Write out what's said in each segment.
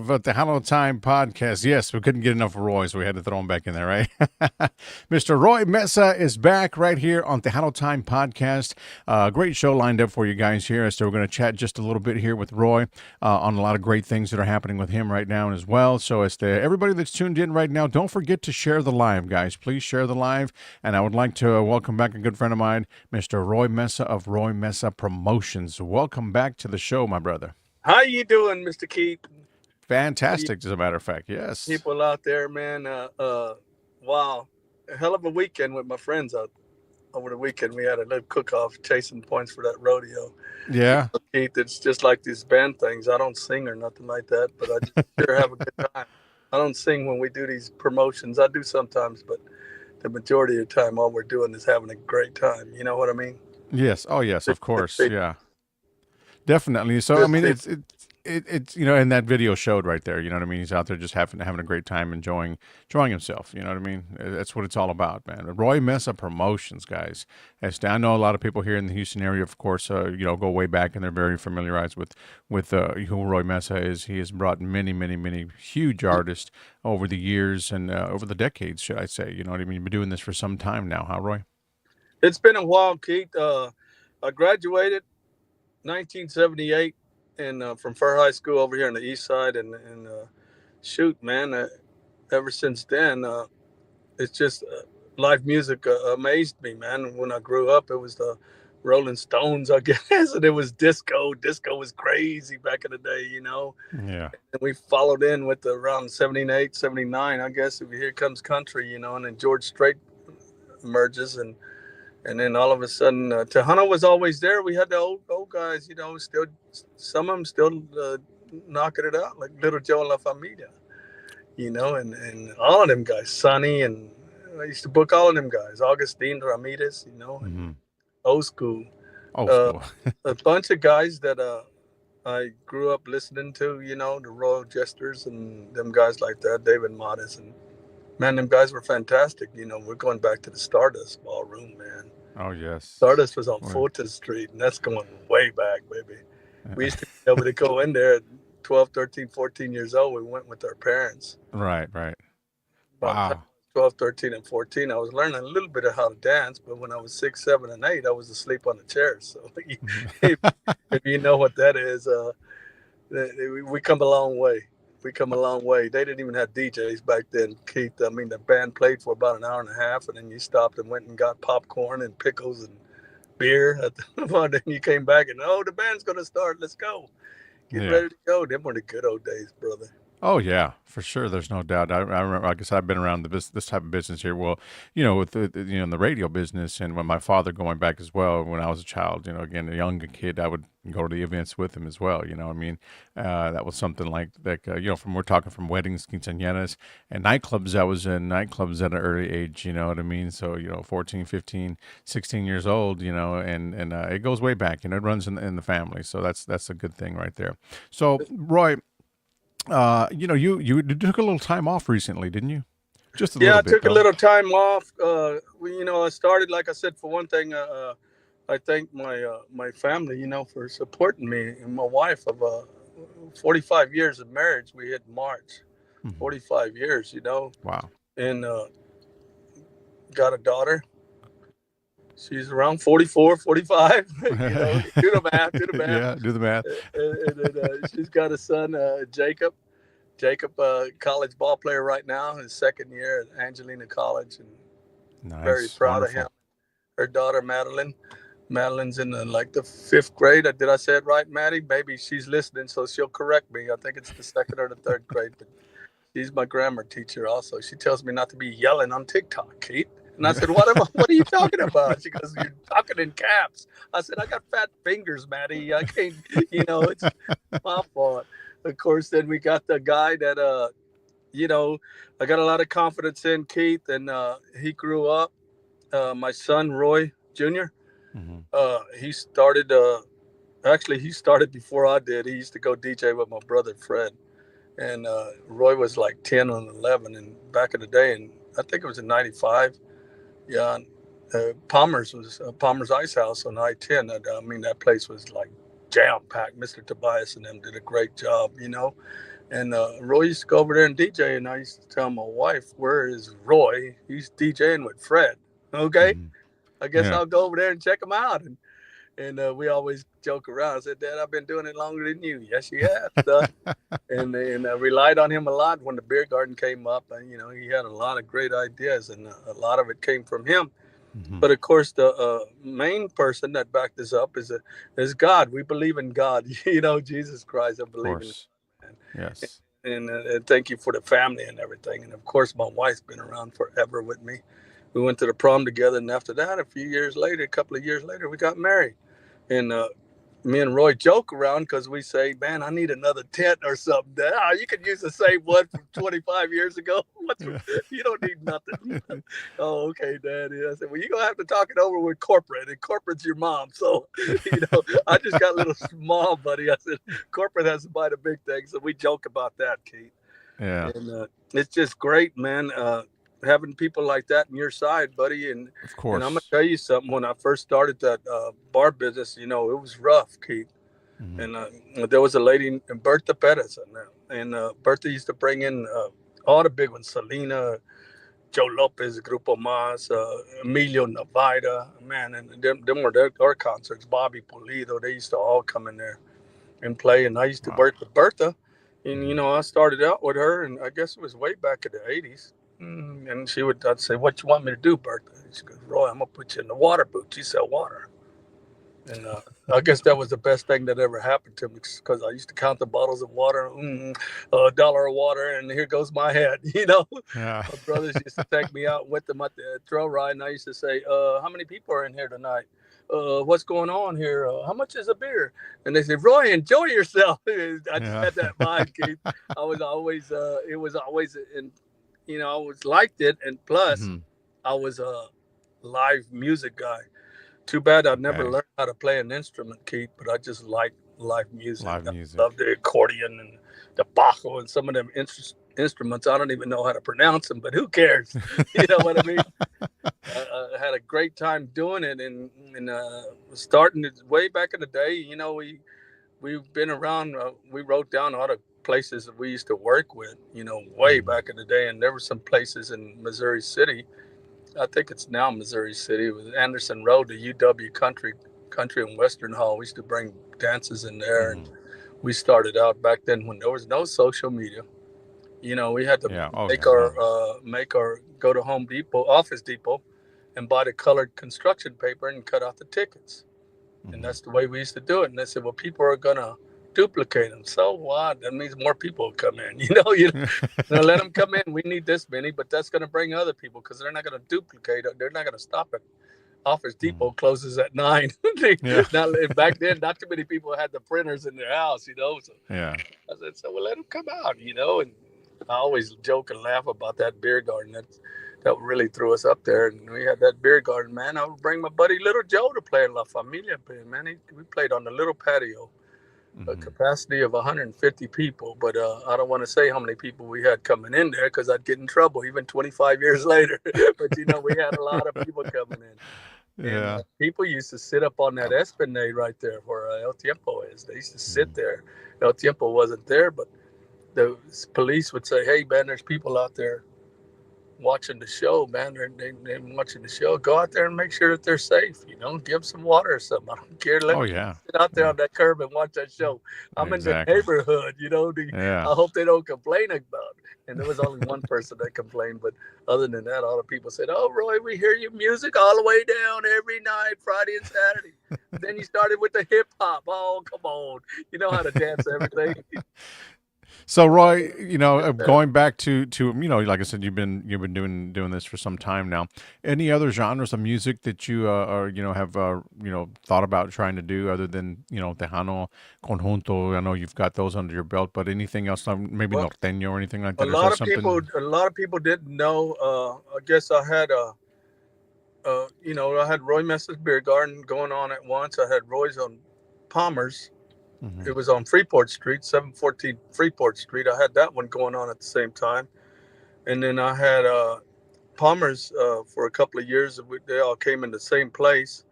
of Tejano Time podcast. Yes, we couldn't get enough of Roy, so we had to throw him back in there, right? Mr. Roy Meza is back right here on Tejano Time podcast. Great show lined up for you guys here. So we're going to chat just a little bit here with Roy on a lot of great things that are happening with him right now as well. So as to everybody that's tuned in right now, don't forget to share the live, guys. Please share the live. And I would like to welcome back a good friend of mine, Mr. Roy Meza of Roy Meza Promotions. Welcome back to the show, my brother. How you doing, Mr. Keith? You Fantastic, as a matter of fact. Yes. people out there, man. Wow, a hell of a weekend with my friends out over the weekend. We had a little cook-off, chasing points for that rodeo. Yeah. Keith, it's just like these band things. I don't sing or nothing like that, but I just sure have a good time. I don't sing when we do these promotions. I do sometimes, but the majority of the time, all we're doing is having a great time. You know what I mean? Yes. Oh, yes. Of course. It's Yeah. Definitely. So, I just mean, it, it's and that video showed right there. You know what I mean? He's out there just having a great time, enjoying himself. You know what I mean? That's what it's all about, man. Roy Mesa Promotions, guys. I know a lot of people here in the Houston area, of course, go way back and they're very familiarized with who Roy Mesa is. He has brought many huge artists over the years and over the decades, should I say? You know what I mean? You've been doing this for some time now, huh, Roy? it's been a while, Keith. I graduated 1978 and from Fair High School over here on the east side, and shoot, man, ever since then, it's just live music amazed me, man. When I grew up, it was the Rolling Stones, I guess, and it was disco. Disco was crazy back in the day, you know. Yeah. And we followed in with around 78, 79, I guess. Here comes country, you know, and then George Strait emerges, and then all of a sudden, Tejano was always there. We had the old guys, you know, still some of them still knocking it out, like Little Joe and La Familia, you know, and all of them guys, Sonny, and I used to book all of them guys, Augustine Ramirez, you know, and Mm-hmm. old school, Old uh, school. a bunch of guys that I grew up listening to, you know, the Royal Jesters and them guys like that, David Modest, and man, them guys were fantastic. You know, we're going back to the Stardust Ballroom, man. Oh, yes. Stardust was on Well, Fulton Street, and that's going way back, baby. We uh, used to be able to go in there at 12, 13, 14 years old. We went with our parents. right, right. By the time Wow. I was 12, 13, and 14, I was learning a little bit of how to dance, but when I was 6, 7, and 8, I was asleep on the chairs. So if, if you know what that is, we come a long way. We come a long way. They didn't even have DJs back then, Keith. I mean, the band played for about an hour and a half, and then you stopped and went and got popcorn and pickles and beer. Well, then you came back and, oh, the band's going to start. Let's go. Get Yeah. ready to go. Them were the good old days, brother. Oh yeah, for sure. There's no doubt. I remember. I guess I've been around this type of business here. Well, with in the radio business, and when my father going back as well. When I was a child, again a younger kid, I would go to the events with him as well. You know, what I mean, that was something like that. From we're talking from weddings, quinceañeras, and nightclubs. I was in nightclubs at an early age. You know what I mean? So 14, 15, 16 years old. And it goes way back. It runs in the family. So that's a good thing right there. So Roy. You took a little time off recently, didn't you? Just a Yeah, little I bit, took a though. little time off. I started, like I said, for one thing, I thank my family, for supporting me and my wife of 45 years of marriage. We hit March, Hmm. 45 years, Wow. and got a daughter. She's around 44, 45. Do the math, do the math. Yeah, do the math. And she's got a son, Jacob. Jacob, college ball player right now, his second year at Angelina College, and very Nice, proud of him. wonderful. Her daughter, Madeline. Madeline's in like the fifth grade. Did I say it right, Maddie? Maybe she's listening, so she'll correct me. I think it's the second or the third grade, but she's my grammar teacher also. She tells me not to be yelling on TikTok, Keith. And I said, what are you talking about? She goes, you're talking in caps. I said, I got fat fingers, Maddie. I can't, it's my fault. Of course, then we got the guy that, I got a lot of confidence in, Keith, and he grew up. My son, Roy Jr., Hmm. he started, actually, he started before I did. He used to go DJ with my brother, Fred. And Roy was like 10 and 11 and back in the day. And I think it was in 95. Yeah, Palmer's Ice House on I-10. I mean, that place was like jam packed. Mr. Tobias and them did a great job, And Roy used to go over there and DJ, and I used to tell my wife, "Where is Roy? He's DJing with Fred." Okay, Hmm. I guess Yeah. I'll go over there and check him out. And we always joke around. I said, "Dad, I've been doing it longer than you." Yes, you have, son. And I relied on him a lot when the beer garden came up. And he had a lot of great ideas, and a lot of it came from him. Hmm. But of course, the main person that backed us up is God. We believe in God. Jesus Christ. I Of believe in course. God, man. Yes. And thank you for the family and everything. And of course, my wife's been around forever with me. We went to the prom together, and after that, a couple of years later, we got married. And me and Roy joke around because we say, "Man, I need another tent or something." You could use the same one from 25 years ago. Yeah. You don't need nothing. Oh, okay, Daddy. I said, "Well, you're gonna have to talk it over with corporate, and corporate's your mom." So, I just got a little small, buddy. I said, "Corporate has to buy the big thing," so we joke about that, Keith. Yeah. And it's just great, man. Having people like that on your side, buddy. Of And I'm gonna course. tell you something. When I first started that bar business, it was rough, Keith. Hmm. And there was a lady, Bertha Perez, and Bertha used to bring in all the big ones: Selena, Joe Lopez, Grupo Mas, Emilio Navaida, man, and them were their concerts. Bobby Pulido, they used to all come in there and play. And I used to Wow. work with Bertha, and Hmm. I started out with her, and I guess it was way back in the '80s. And I'd say, "What you want me to do, Bertha?" And she goes, "Roy, I'm gonna put you in the water booth. You sell water." And I guess that was the best thing that ever happened to me because I used to count the bottles of water, $1 of water, and here goes my head. Yeah. My brothers used to take me out with them at the trail ride, and I used to say, "How many people are in here tonight? What's going on here? How much is a beer?" And they say, "Roy, enjoy yourself." I just Yeah. had that vibe, Keith. I was always, it was always, I always liked it, and plus, Hmm. I was a live music guy. Too bad I never Okay. learned how to play an instrument, Keith, but I just like live music. Live I music. love the accordion and the bajo and some of them instruments. I don't even know how to pronounce them, but who cares? You know what I mean? I had a great time doing it, and starting it way back in the day. We've been around. We wrote down all the places that we used to work with. Way Hmm. back in the day, and there were some places in Missouri City. I think it's now Missouri City. It was Anderson Road, the UW Country and Western Hall. We used to bring dances in there, and Hmm. we started out back then when there was no social media. We had to Yeah. Oh make yeah. our No. go to Home Depot, Office Depot, and buy the colored construction paper and cut out the tickets. And Hmm. that's the way we used to do it. And they said, "Well, people are gonna duplicate them. So what? That means more people will come in." Let them come in. We need this many, but that's going to bring other people because they're not going to duplicate it. They're not going to stop it. Office Hmm. Depot closes at 9. Yeah. Now, back then, not too many people had the printers in their house. So Yeah. I said, "So well, let them come out. And I always joke and laugh about that beer garden. That really threw us up there. And we had that beer garden, man. I would bring my buddy Little Joe to play in La Familia. Man, we played on the little patio, a Hmm. capacity of 150 people. But I don't want to say how many people we had coming in there because I'd get in trouble even 25 years later. But we had a lot of people coming in, and Yeah. people used to sit up on that esplanade right there where El Tiempo is. They used to sit Hmm. there. El Tiempo wasn't there, but the police would say, "Hey, man, there's people out there watching the show, man. They're watching the show. Go out there and make sure that they're safe. Give them some water or something. I don't care. Let Oh them yeah. sit out there Yeah. on that curb and watch that show. I'm in the Exactly. neighborhood. Yeah. I hope they don't complain about it." And there was only one person that complained, but other than that, all the people said, "Oh, Roy, we hear your music all the way down every night, Friday and Saturday." Then you started with the hip hop. Oh, come on. You know how to dance everything. So Roy, going back to like I said, you've been doing this for some time now. Any other genres of music that you are have thought about trying to do other than Tejano, Conjunto? I know you've got those under your belt, but anything else, maybe Well, norteño or anything like a that? Or is lot that of people, something? a lot of people didn't know. I guess I had I had Roy Messa's Beer Garden going on at once. I had Roy's on Palmer's. Hmm. It was on Freeport Street, 714 Freeport Street. I had that one going on at the same time. And then I had Palmer's for a couple of years. They all came in the same place.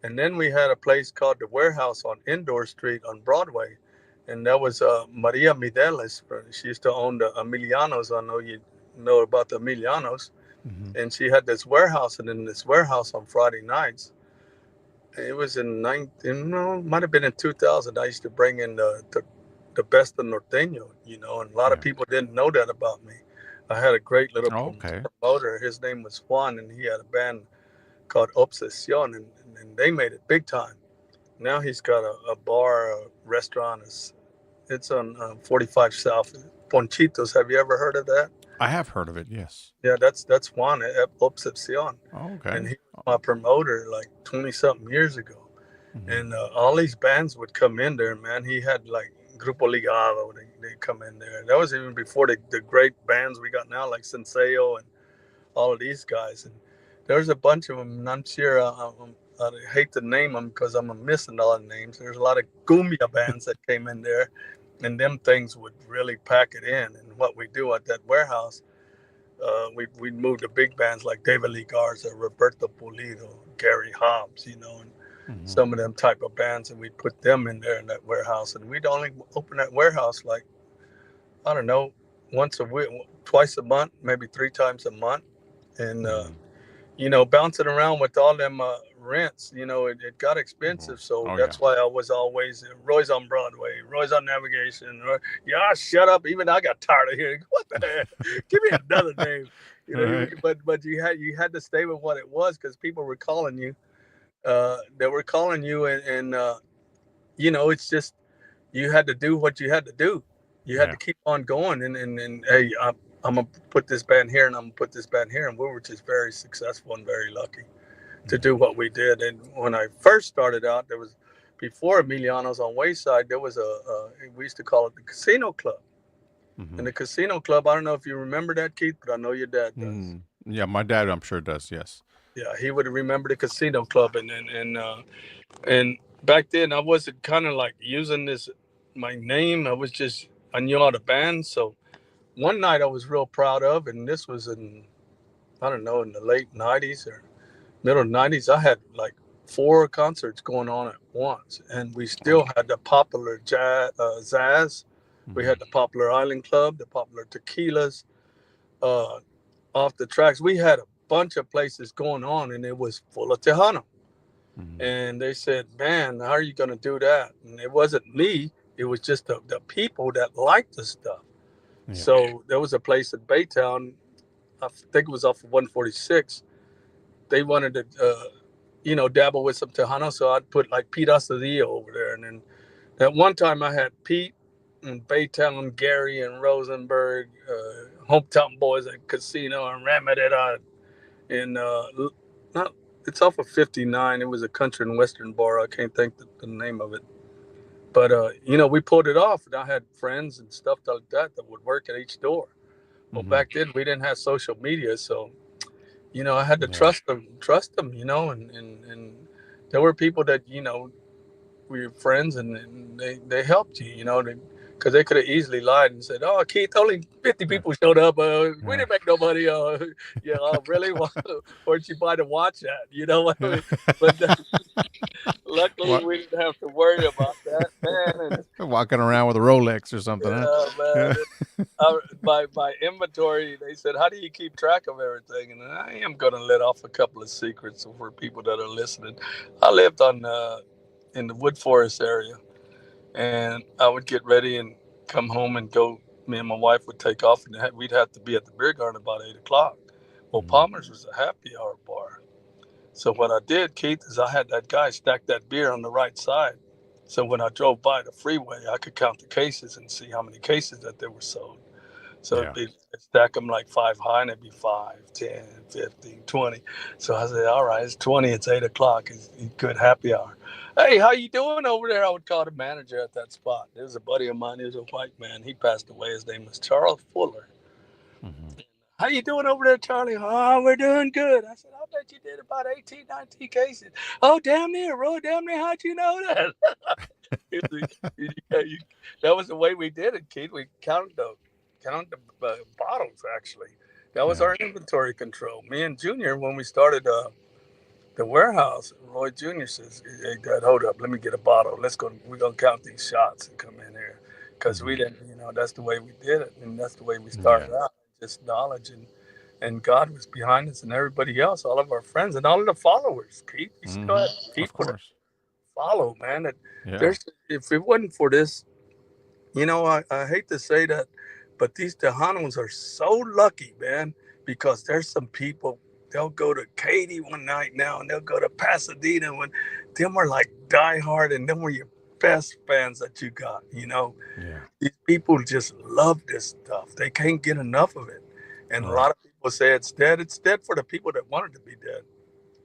And then we had a place called the Warehouse on Indoor Street on Broadway. and that was Maria Mideles. She used to own the Emilianos. I know you know about the Emilianos, Hmm. and she had this warehouse, and in this warehouse on Friday nights, it was in 19, no, might have been in 2000. I used to bring in the best of norteño, and a lot of Yeah. people didn't know that about me. I had a great little Oh, okay. promoter. His name was Juan, and he had a band called Obsession, and they made it big time. Now he's got a bar, a restaurant. It's on 45 South. Ponchitos. Have you ever heard of that? I have heard of it. Yes. Yeah, that's Juan at Obsession, Oh, and okay. he was my promoter like 20 something years ago. Mm-hmm. And all these bands would come in there, man. He had like Grupo Ligado. They come in there. That was even before the great bands we got now, like Senseo and all of these guys. And there's a bunch of them, and I'm sure I hate to name them because I'm missing a lot of names. There's a lot of cumbia bands that came in there, and them things would really pack it in. And what we do at that warehouse, we'd move the big bands like David Lee Garza, Roberto Pulido, Gary Hobbs, and Mm-hmm. some of them type of bands, and we'd put them in there in that warehouse. And we'd only open that warehouse like, I don't know, once a week, twice a month, maybe three times a month. And Mm-hmm. bouncing around with all them rents, it got expensive. So Oh, yeah. that's why I was always Roy's on Broadway, Roy's on Navigation. Yeah, shut up. Even I got tired of hearing, what the heck? Give me another name. All right. But you had to stay with what it was because people were calling you. They were calling you, and it's just you had to do what you had to do. You had Yeah. to keep on going, and hey, I'm gonna put this band here, and I'm gonna put this band here, and we were just very successful and very lucky to Yeah. do what we did. And when I first started out, there was before Emiliano's on Wayside, there was we used to call it the Casino Club. Mm-hmm. And the Casino Club, I don't know if you remember that, Keith, but I know your dad does. Mm. Yeah. My dad, I'm sure, does. Yes. Yeah, he would remember the Casino Club, and back then I wasn't kind of like using this my name. I knew all the bands. So one night I was real proud of, and this was in, I don't know, in the late '90s or middle '90s. I had like four concerts going on at once, and we Oh. still had the popular Zaz. We Mm-hmm. had the popular Island Club, the popular Tequilas. Uh, Off the tracks, we had a bunch of places going on, and it was full of Tejano. Mm-hmm. And they said, "Man, how are you going to do that?" And it wasn't me; it was just the people that liked the stuff. Yeah. So there was a place in Baytown, I think it was off of 146. They wanted to, dabble with some Tejano, so I'd put like Pete Asadillo over there. And then at one time I had Pete and Baytown, Gary and Rosenberg, Hometown Boys at Casino, and Ramadera. And not, it's off of 59. It was a country and western bar. I can't think the name of it. But, we pulled it off. And I had friends and stuff like that would work at each door. Well, Mm-hmm. back then we didn't have social media, so I had to Yeah. trust them, and there were people that we were friends, and they helped you, because they could have easily lied and said, "Oh, Keith, only 50 Yeah. people showed up. We Yeah. didn't make no money. Really? Where'd you buy the watch at? You know what I mean?" But luckily, What? we didn't have to worry about that, man. And Walking around with a Rolex or something, huh? yeah, man. Yeah. By inventory, they said, "How do you keep track of everything?" And I am going to let off a couple of secrets for people that are listening. I lived in the Wood Forest area, and I would get ready and come home and go. Me and my wife would take off, and we'd have to be at the beer garden about 8 o'clock. Well, Mm-hmm. Palmer's was a happy hour bar. So what I did, Keith, is I had that guy stack that beer on the right side. So when I drove by the freeway, I could count the cases and see how many cases that there were sold. So Yeah. it'd stack them like five high, and it'd be 5, 10, 15, 20. So I said, all right, it's 20, it's 8 o'clock. It's good happy hour. Hey, how you doing over there? I would call the manager at that spot. There was a buddy of mine. He was a white man. He passed away. His name was Charles Fuller. Mm-hmm. How you doing over there, Charlie? Oh, we're doing good. I said, I bet you did about 18, 19 cases. Oh, damn near, Roy. Damn near. How'd you know that? Yeah, that was the way we did it, Keith. We counted the bottles, actually. That was Yeah. our inventory control. Me and Junior, when we started the warehouse, Roy Junior says, "Hey, Dad, hold up. Let me get a bottle. We're going to count these shots and come in here." because we Hmm. didn't, that's the way we did it, and that's the way we Yeah. started out. Just knowledge, and God was behind us, and everybody else, all of our friends, and all of the followers. Keith, you still Hmm. have Of people that course. follow, man. That Yeah. there's if it wasn't for this, I hate to say that, but these Tejanos are so lucky, man, because there's some people. They'll go to Katy one night now, and they'll go to Pasadena when them are like diehard, and them were your best fans that you got. Yeah. These people just love this stuff. They can't get enough of it. And a Right. lot of people say it's dead. It's dead for the people that want it to be dead.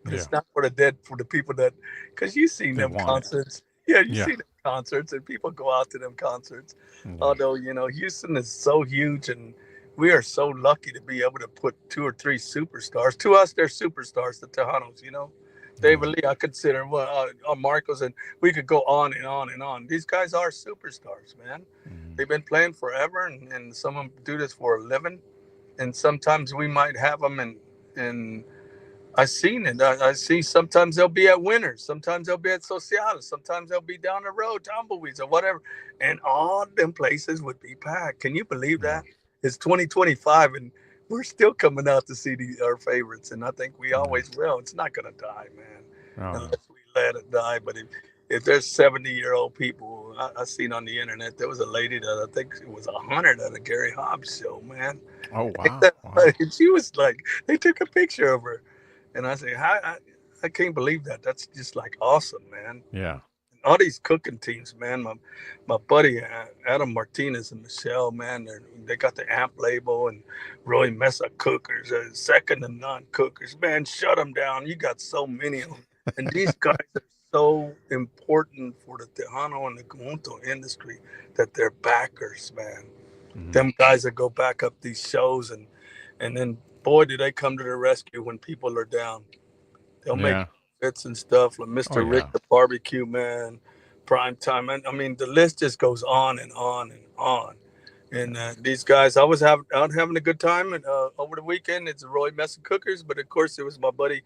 But Yeah. it's not for the dead for the people that, because you've seen They them want it. concerts. Yeah, you Yeah. see them concerts, and people go out to them concerts. Yeah. Although, Houston is so huge, and we are so lucky to be able to put two or three superstars. To us, they're superstars, the Tejanos. David Yeah. Lee, I consider, well, Marcos, and we could go on and on and on. These guys are superstars, man. Hmm. They've been playing forever, and some of them do this for a living. And sometimes we might have them in I seen it. I see sometimes they'll be at Winners, sometimes they'll be at Socialis, sometimes they'll be down the road, Tumbleweeds or whatever, and all them places would be packed. Can you believe Yeah. that? It's 2025 and we're still coming out to see our favorites, and I think we Yeah. always will. It's not gonna die, man, Oh no. unless we let it die. But if there's 70-year-old people, I seen on the internet there was a lady that I think it was 100 at a Gary Hobbs show, man. Oh wow. Wow. And she was like, they took a picture of her and I say, I can't believe that. That's just like awesome, man. Yeah. All these cooking teams, man. My buddy Adam Martinez and Michelle, man, they got the AMP label and Roy Mesa cookers, second to none cookers. Man, shut them down. You got so many of them. And these guys are so important for the Tejano and the Conjunto industry that they're backers, man. Hmm. Them guys that go back up these shows, and then boy, do they come to the rescue when people are down. They'll make Yeah. bits and stuff like Oh Mr. Rick yeah. the barbecue man, prime time. And I mean, the list just goes on and on and on. And these guys, I was out having a good time, and over the weekend it's Roy Mesa Cookers, but of course it was my buddy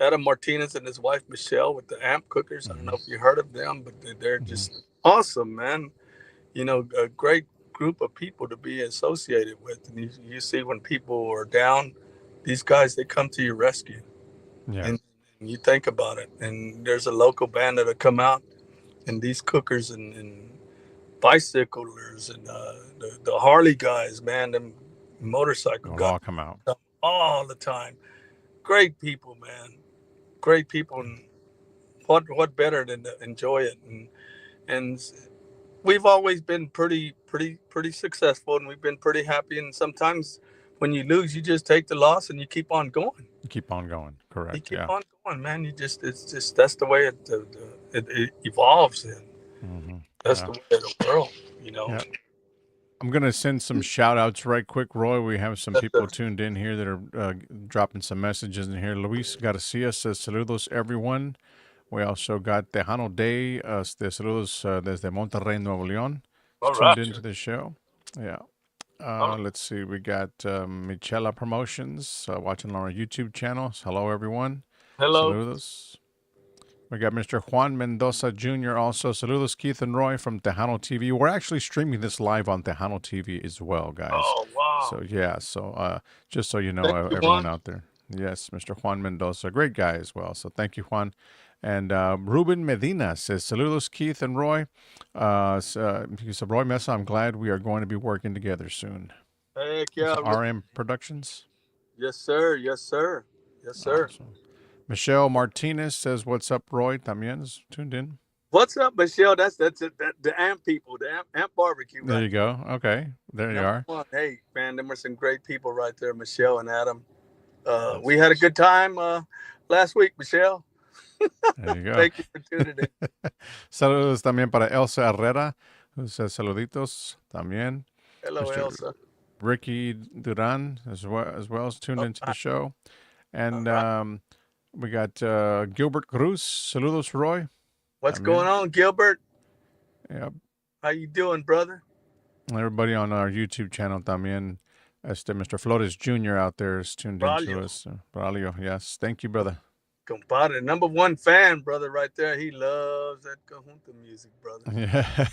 Adam Martinez and his wife Michelle with the Amp Cookers. I don't know Hmm. if you heard of them, but they're Hmm. just awesome, man. A great group of people to be associated with. And you see when people are down, these guys, they come to your rescue. Yeah. And you think about it. And there's a local band that'll come out, and these cookers and bicyclers and the Harley guys, man, them motorcycle It'll guys all come out. come all the time. Great people, man. Great people. And what better than to enjoy it? And we've always been pretty successful, and we've been pretty happy. And sometimes when you lose, you just take the loss and you keep on going. Keep on going. You Correct. keep Yeah. on going, man. It's just that's the way it evolves, and Hmm. that's Yeah. the way of the world. Yeah. I'm going to send some shout outs right quick, Roy. We have some That's people tuned in here that are dropping some messages in here. Luis Garcia says, Saludos, everyone. We also got Tejano Day, saludos desde Monterrey, Nuevo León. It's all tuned right, into the show. Yeah. all right. Let's see. We got Michela Promotions watching on our YouTube channel. Hello, everyone. Hello, Saludos. We got Mr. Juan Mendoza Jr. also. Saludos, Keith and Roy from Tejano TV. We're actually streaming this live on Tejano TV as well, guys. oh wow, So, yeah. So, just so you know, thank you, everyone Juan. out there. Yes, Mr. Juan Mendoza. Great guy as well. So, thank you, Juan. And Ruben Medina says, Saludos, Keith and Roy. He said, Roy Mesa, I'm glad we are going to be working together soon. Heck It's yeah, RM Productions. yes sir, yes sir, yes sir. Awesome. Michelle Martinez says, What's up, Roy? También is tuned in. What's up, Michelle? That's it. The Amp people, the Amp barbecue, There right? you go. Okay. There you Number are. one. Hey, man, them were some great people right there, Michelle and Adam. We Yes. had a good time last week, Michelle. There you go. Thank you for tuning in. Saludos también para Elsa Herrera, who says saluditos también. Hello, Mr. Elsa. Ricky Duran as well as tuned All into the right. show. All And right. we got Gilbert Cruz. Saludos, Roy. What's going También. on, Gilbert? Yep. How you doing, brother? Everybody on our YouTube channel también. Mr. Flores Jr. out there is tuned into Braulio. us. Braulio, yes. Thank you, brother. Compadre, #1 fan, brother, right there. He loves that Conjunto music, brother. Yeah.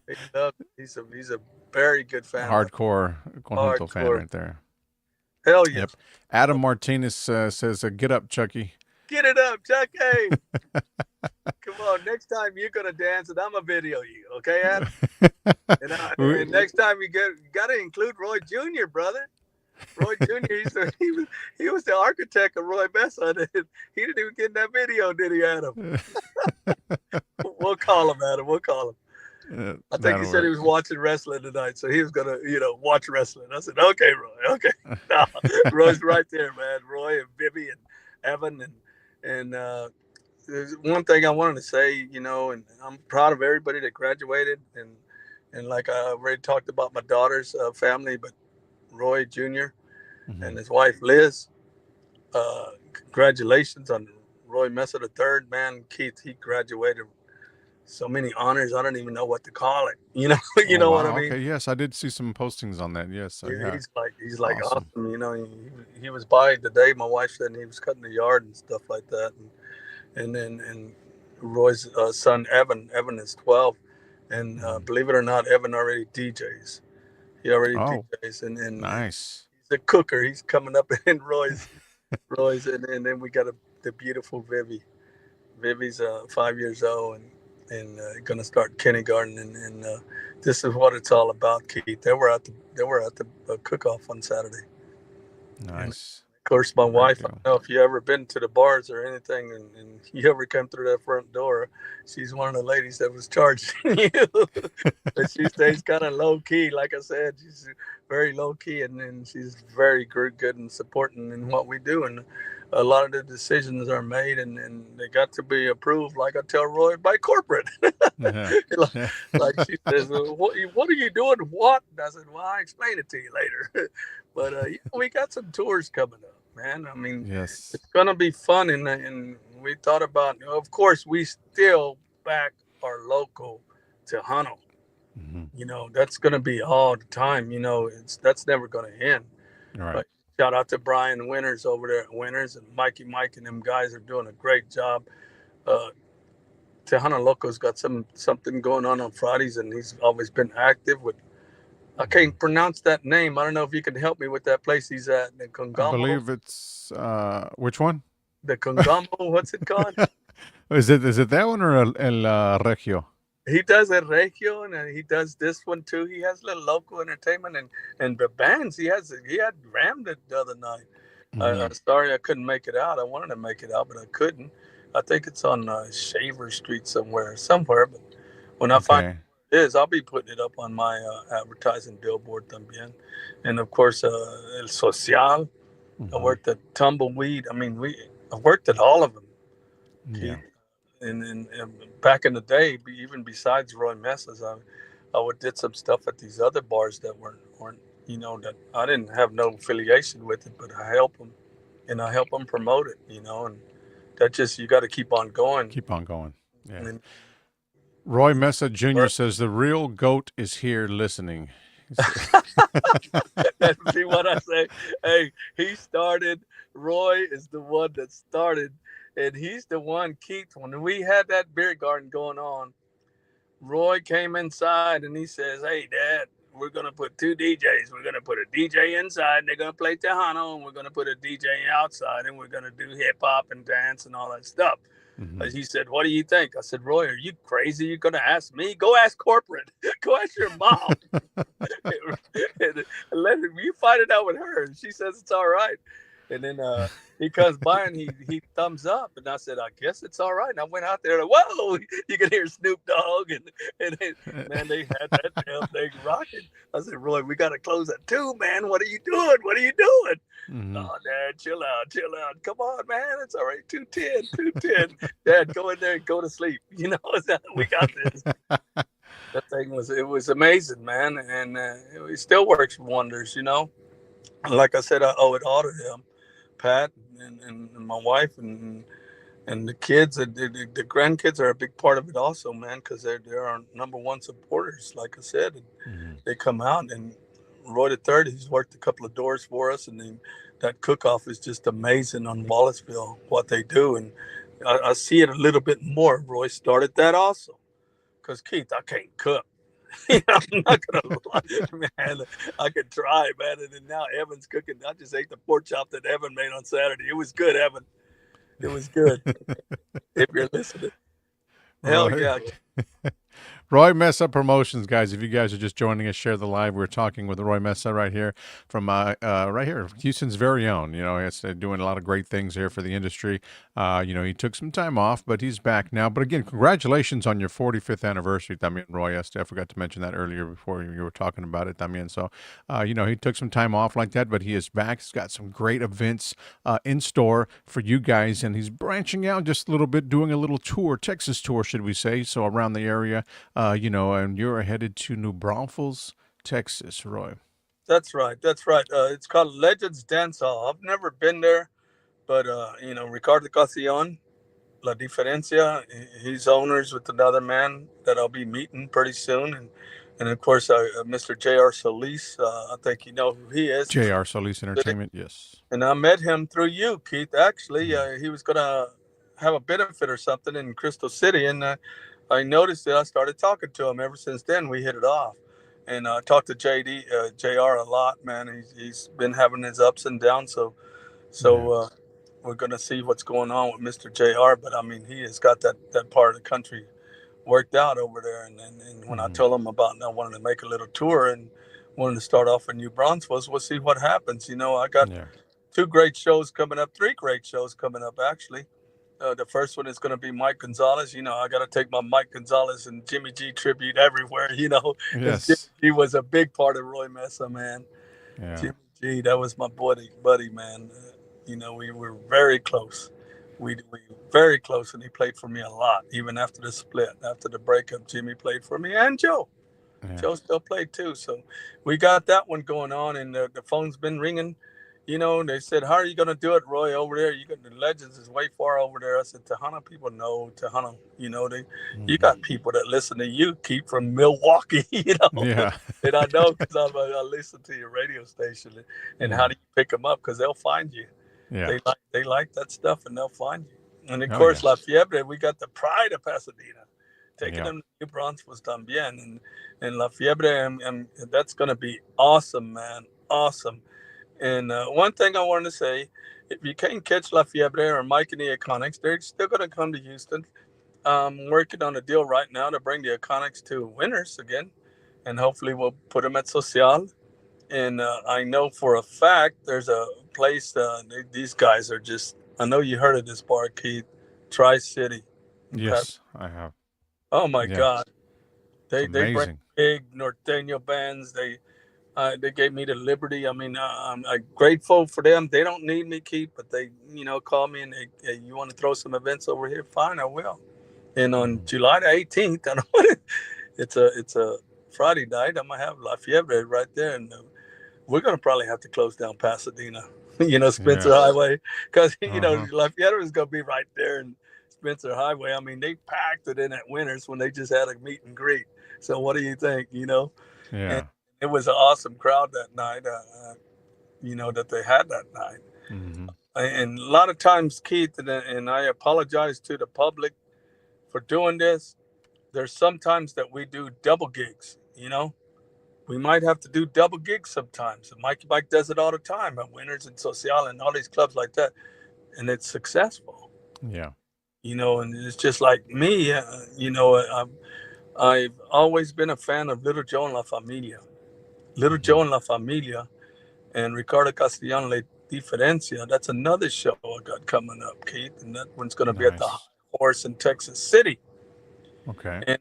He loves it. He's a very good fan of that. Hardcore conjunto fan Hardcore. right there. Hell yes. Yep. Adam Martinez says, "Get up, Chucky." Get it up, Chuck. Hey, come on. Next time you're gonna dance, and I'm gonna video you, okay, Adam? And next time you got to include Roy Jr., brother. Roy Jr. He was the architect of Roy Meza. He didn't even get in that video, did he, Adam? We'll call him, Adam. We'll call him. I think he said he was watching wrestling tonight, so he was gonna, watch wrestling. I said, okay, Roy, okay. No, Roy's right there, man. Roy and Vivi and Evan and there's one thing I wanted to say, and I'm proud of everybody that graduated, and like I already talked about my daughter's family, but Roy Jr. and his wife Liz, congratulations on Roy Meza the third, man. Keith, he graduated so many honors. I don't even know what to call it. You know, you know wow. what I mean? Okay, yes, I did see some postings on that. Yes, yeah. He's like awesome. You know, he was by today. My wife said he was cutting the yard and stuff like that. And Roy's son Evan is 12, and believe it or not, Evan already DJs. He already DJs, and nice. He's a cooker. He's coming up in Roy's, and then we got the beautiful Vivi. Vivi's 5 years old and going to start kindergarten, and this is what it's all about, Keith. They were at the cook-off on Saturday. Nice. And of course, my wife. I don't know if you ever been to the bars or anything, and you ever come through that front door. She's one of the ladies that was charging you, but she stays kind of low key. Like I said, she's very low key, and she's very good and supporting in what we do. And a lot of the decisions are made, and they got to be approved, like I tell Roy, by corporate. like she says, what are you doing? What? And I said, well, I'll explain it to you later. But we got some tours coming up, man. I mean, yes, it's gonna be fun, and we thought about, of course, we still back our local Tejano. That's gonna be all the time. That's never gonna end. right. But shout out to Brian Winters over there at Winters, and Mike and them guys are doing a great job. Tejano Loco's got something going on Fridays, and he's always been active with. I can't pronounce that name. I don't know if you can help me with that place he's at. The Congamo. I believe it's which one? The Congamo. What's it called? Is it that one or El Regio? He does El Regio, and he does this one too. He has little local entertainment and the bands. He had rammed it the other night. I'm sorry I couldn't make it out. I wanted to make it out, but I couldn't. I think it's on Shaver Street somewhere. But when I find is, I'll be putting it up on my advertising billboard también. And of course, El Social. I worked at Tumbleweed. I mean, I worked at all of them. Yeah. And back in the day, even besides Roy Mesa's, I did some stuff at these other bars that weren't that I didn't have no affiliation with it, but I help them, and I help them promote it, and that just, you got to keep on going. Keep on going. Yeah. Roy Meza Jr. says the real GOAT is here listening. See what I say? Hey, he started. Roy is the one that started, and he's the one, Keith, when we had that beer garden going on, Roy came inside and he says, hey, Dad, we're going to put 2 DJs. We're going to put a DJ inside, and they're going to play Tejano, and we're going to put a DJ outside, and we're going to do hip-hop and dance and all that stuff. He said, what do you think? I said, Roy, are you crazy? You're going to ask me? Go ask corporate. Go ask your mom. and you fight it out with her. She says it's all right. And then he comes by and he thumbs up. And I said, I guess it's all right. And I went out there and, whoa, you can hear Snoop Dogg. And man, they had that damn thing rocking. I said, Roy, we got to close at 2, man. What are you doing? What are you doing? Oh, Dad, chill out. Come on, man. It's all right. 210. Dad, go in there and go to sleep. We got this. That thing was amazing, man. And it still works wonders, Like I said, I owe it all to him, Pat, and my wife, and the kids. The grandkids are a big part of it also, man, because they're our #1 supporters. Like I said, they come out, and Roy the Third, he's worked a couple of doors for us, and that cook-off is just amazing on Wallaceville, what they do. And I see it a little bit more. Roy started that also. Because, Keith, I can't cook. I'm not gonna lie, man. I could try, man. And then now Evan's cooking. I just ate the pork chop that Evan made on Saturday. It was good, Evan. It was good. If you're listening, hell Roy. yeah. Roy Mesa Promotions, guys. If you guys are just joining us, share the live. We're talking with Roy Mesa right here from right here, Houston's very own. You know, it's doing a lot of great things here for the industry. You know, he took some time off, but he's back now. But again, congratulations on your 45th anniversary, También, Roy. I forgot to mention that earlier before you were talking about it, También. So, you know, he took some time off like that, but he is back. He's got some great events in store for you guys, and he's branching out just a little bit, doing a little tour, Texas tour, should we say? So around the area. You know, and you're headed to New Braunfels, Texas, Roy. That's right. That's right. It's called Legends Dance Hall. I've never been there, but you know, Ricardo Castillon, La Diferencia, he's owners with another man that I'll be meeting pretty soon, and of course, Mr. J.R. Solis. I think you know who he is. J.R. Solis Entertainment, yes. And I met him through you, Keith. Actually, Mm. he was gonna have a benefit or something in Crystal City, and I noticed that I started talking to him. Ever since then, we hit it off. And I talked to JR a lot, man. He's been having his ups and downs. So Yeah. we're gonna see what's going on with Mr. JR. But I mean, he has got that part of the country worked out over there. And when I Hmm. told him about I wanted to make a little tour and wanted to start off in New Braunfels, we'll see what happens. You know, I got Yeah. two great shows coming up, three great shows coming up actually. The first one is going to be Mike Gonzalez. You know, I got to take my Mike Gonzalez and Jimmy G tribute everywhere, you know, because Jimmy Yes. G was a big part of Roy Mesa, man. Yeah. Jimmy G, that was my buddy, man. You know, we were very close. We very close, and he played for me a lot, even after the split, after the breakup. Jimmy played for me, and Joe. Yeah. Joe still played too. So we got that one going on, and the phone's been ringing. You know, and they said, "How are you going to do it, Roy? Over there, you got the Legends is way far over there." I said, "Tejano people know Tejano. You know, you Hmm. got people that listen to you, keep from Milwaukee. You know, Yeah. and I know because I listen to your radio station. And how Yeah. do you pick them up? Because they'll find you. Yeah. They like that stuff, and they'll find you. And of Oh, course, yeah. La Fiebre, we got the pride of Pasadena, taking Yeah. them to New Braunfels también, and La Fiebre, and that's going to be awesome, man, awesome. And one thing I wanted to say, if you can't catch La Fiebre or Mike and the Iconics, they're still going to come to Houston. I'm working on a deal right now to bring the Iconics to Winners again, and hopefully we'll put them at Social. And I know for a fact there's a place. These guys are just. I know you heard of this bar, Keith, Tri City. Yes, I have. Oh my Yeah. God, It's they bring amazing. big norteño bands. They gave me the liberty. I mean, I'm grateful for them. They don't need me, Keith, but they call me and hey, you want to throw some events over here? Fine, I will. And on Hmm. July the 18th, I know it's a Friday night. I'm gonna have La Fiebre right there, and we're gonna probably have to close down Pasadena, Spencer Yeah. Highway, because Uh-huh. Lafayette is gonna be right there in Spencer Highway. I mean, they packed it in at Winners when they just had a meet and greet. So what do you think? And Yeah. it was an awesome crowd that night. That they had that night, Hmm. and a lot of times, Keith, and I apologize to the public for doing this. There's sometimes that we do double gigs. We might have to do double gigs sometimes. Mikey Mike does it all the time at Winners and Social and all these clubs like that, and it's successful. Yeah. And it's just like me. I've always been a fan of Little Joe and La Familia. Little Hmm. Joe and La Familia and Ricardo Castellano La Diferencia. That's another show I got coming up, Keith, and that one's going to be at the High Nice. Horse in Texas City. Okay. And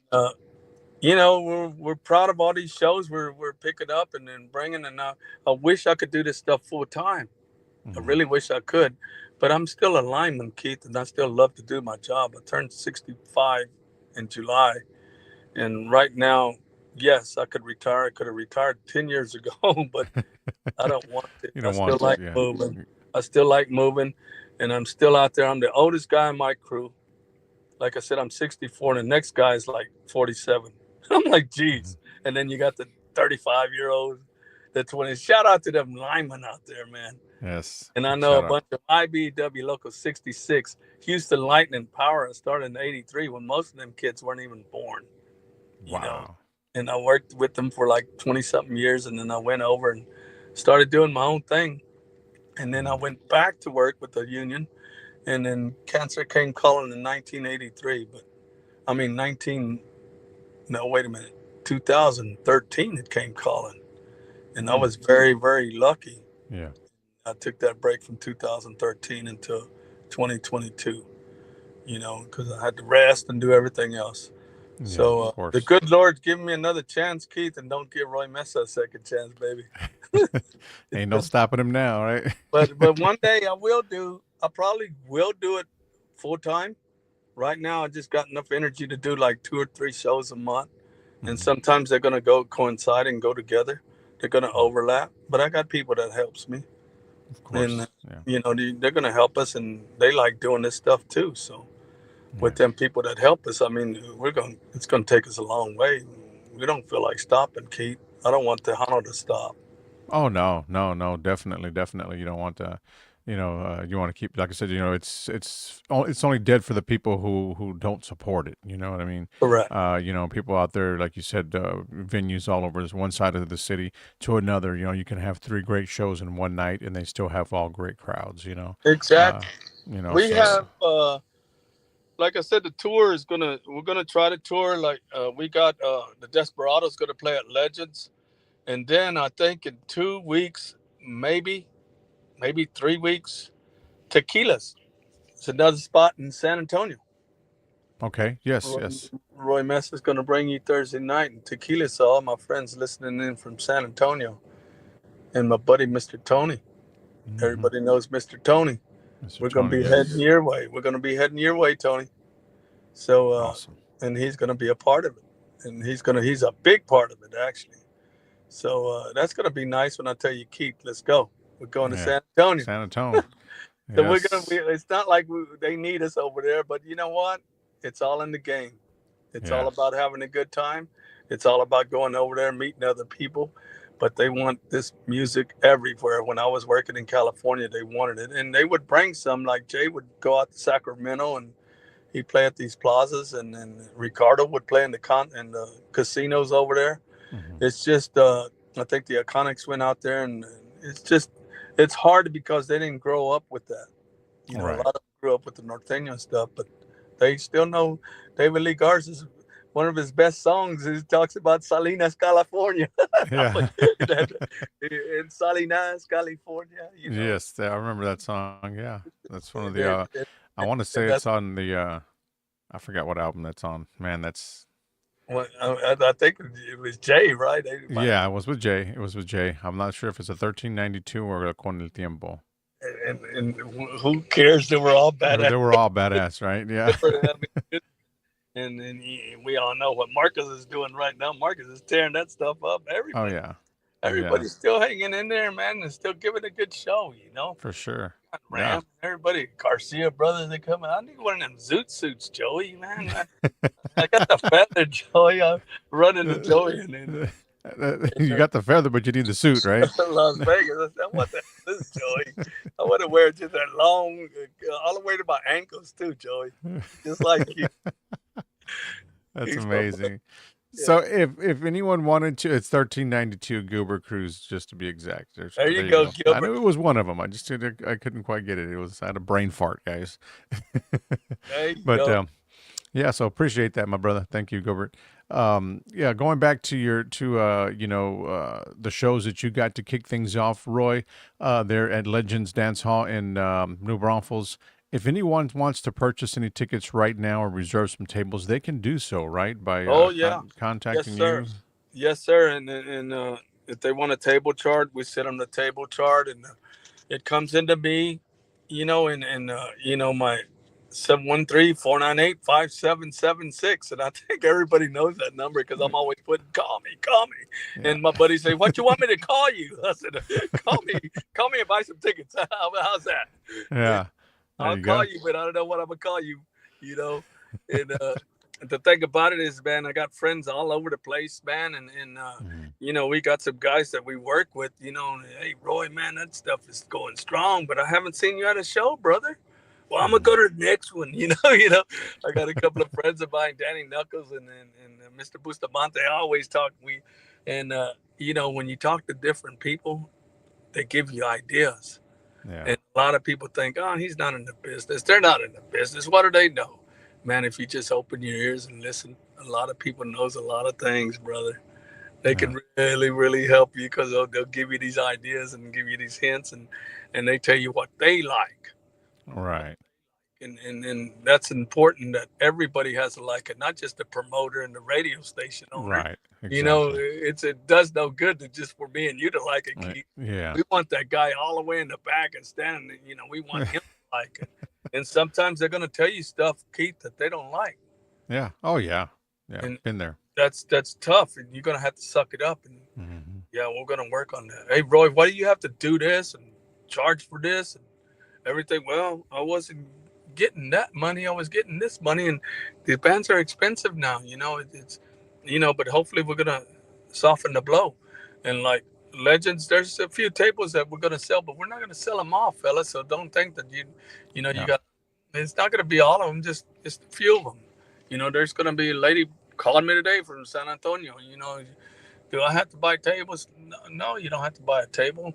we're proud of all these shows we're picking up and then bringing. And I wish I could do this stuff full time. I Hmm. really wish I could, but I'm still a lineman, Keith, and I still love to do my job. I turned 65 in July, and right now, yes, I could retire. I could have retired 10 years ago, but I don't want to. You I don't still want to. like Yeah. moving. I still like moving, and I'm still out there. I'm the oldest guy in my crew. Like I said, I'm 64, and the next guy is like 47. I'm like, Hmm. geez. And then you got the 35-year-olds the 20. Shout out to them linemen out there, man. Yes. And I Big know a shout out. bunch of IBW Local 66, Houston Lightning Power started in '83 when most of them kids weren't even born, you know. Wow. And I worked with them for like 20 something years. And then I went over and started doing my own thing. And then I Mhm. went back to work with the union. And then cancer came calling in 1983. But I mean, 19, no, wait a minute, 2013 it came calling. And I Mm. was very, very lucky. Yeah. I took that break from 2013 until 2022, you know, because I had to rest and do everything else. Yeah. So Of the course. good Lord's giving me another chance, Keith, and don't give Roy Mesa a second chance, baby. Ain't no stopping him now, right? But one day I will do. I probably will do it full time. Right now, I just got enough energy to do like 2 or 3 shows a month, and Mhm. sometimes they're gonna go coincide and go together. They're gonna Mhm. overlap, but I got people that helps me, Of and course. Yeah. you know they're gonna help us, and they like doing this stuff too. So with Yeah. them people that help us, I mean, it's gonna take us a long way. We don't feel like stopping, Keith. I don't want Tejano to stop. Oh no, no, no, definitely, definitely. You don't want to, you want to keep, like I said, it's only dead for the people who don't support it. You know what I mean? Correct. People out there, like you said, venues all over this one side of the city to another. You can have three great shows in one night, and they still have all great crowds. Uh, Exactly. We so have, like I said, the tour is we're gonna try to tour. Like we got the Desperados gonna play at Legends, and then I think in 2 weeks, maybe 3 weeks, Tequilas. It's another spot in San Antonio. okay, yes, Roy, yes. Roy Mess is gonna bring you Thursday night, and Tequila. So all my friends listening in from San Antonio, and my buddy Mr. Tony. Hmm. Everybody knows Mr. Tony. Mr. We're gonna Tony, be heading yes, your way. We're gonna be heading your way, Tony. So, awesome. and he's going to be a part of it, and he's a big part of it actually. So that's going to be nice when I tell you, Keith, let's go. We're going to Yeah, San Antonio. San Antone, So we're gonna be. yes, It's not like they need us over there, but you know what? It's all in the game. It's all yeah. about having a good time. It's all about going over there and meeting other people. But they want this music everywhere. When I was working in California, they wanted it, and they would bring some. Like Jay would go out to Sacramento and he'd play at these plazas, and then Ricardo would play in the casinos over there. Hmm. It's just I think the Iconics went out there, and it's just it's hard because they didn't grow up with that. You know, a Right. lot of them grew up with the norteño stuff, but they still know David Lee Garza's one of his best songs. He talks about Salinas, California. Yeah. In Salinas, California, you know. Yes, I remember that song. Yeah, that's one of the. And, and, I want to and say that's it's on the. I forgot what album that's on. Man, that's. what I think it was Jay, right? Yeah, it was with Jay. It was with Jay. I'm not sure if it's a 1392 or a Con el Tiempo. And who cares that we're all badass? They were all badass, right? Yeah. I mean, and we all know what Marcus is doing right now. Marcus is tearing that stuff up. Oh yeah. Yeah, Everybody's still hanging in there, man, and still giving a good show. You know, for sure. Yeah. Ram, everybody, Garcia brothers, they come out. I need one of them zoot suits, Joey, man. I got the feather, Joey. I'm running to Joey and You got the feather, but you need the suit, right? Las Vegas. I said, what the hell is this, Joey? I want to wear just that long, all the way to my ankles, too, Joey. Just like you. That's He's my buddy. amazing. Yeah. So if anyone wanted to, it's 1392 Gilbert Cruise, just to be exact. There you There you go, go. I knew Gilbert. it was one of them. I couldn't quite get it. I had a brain fart, guys. There you But go. yeah, so appreciate that, my brother. Thank you, Gilbert. Yeah, going back to the shows that you got to kick things off, Roy, there at Legends Dance Hall in New Braunfels. If anyone wants to purchase any tickets right now or reserve some tables, they can do so, right? By Oh, yeah. Yes, contacting sir. you. Yes, sir. And if they want a table chart, we send them the table chart, and it comes into me, my 713-498-5776. And I think everybody knows that number because I'm always putting call me. Yeah, And my buddy say, what you want me to call you? I said, call me and buy some tickets. How's that? And yeah. There I'll you call go. you, but I don't know what I'm gonna call you, you know. And the thing about it is, man, I got friends all over the place, man, and we got some guys that we work with, and, hey, Roy, man, that stuff is going strong, but I haven't seen you at a show, brother. Well, I'm gonna Mhm. go to the next one. I got a couple of friends of mine, Danny Knuckles and Mr. Bustamante. I always talk. And when you talk to different people, they give you ideas. Yeah. And a lot of people think, oh, he's not in the business. They're not in the business. What do they know? Man, if you just open your ears and listen, a lot of people knows a lot of things, brother. They Yeah. can really, really help you because they'll give you these ideas and give you these hints, and they tell you what they like. Right. And that's important that everybody has to like it, not just the promoter and the radio station owner. Right. Exactly. It does no good to just for me and you to like it, Keith. Yeah. We want that guy all the way in the back and standing. We want him to like it. And sometimes they're going to tell you stuff, Keith, that they don't like, Yeah. Oh yeah. Yeah. and Been there. that's tough. And you're going to have to suck it up. And Hmm. yeah, we're going to work on that. Hey, Roy, why do you have to do this and charge for this and everything? Well, I wasn't getting that money. I was getting this money, and the bands are expensive now. But hopefully we're gonna soften the blow. And like Legends, there's a few tables that we're gonna sell, but we're not gonna sell them all, fellas. So don't think that you Yeah. got. It's not gonna be all of them. Just a few of them. There's gonna be a lady calling me today from San Antonio. Do I have to buy tables? No, you don't have to buy a table.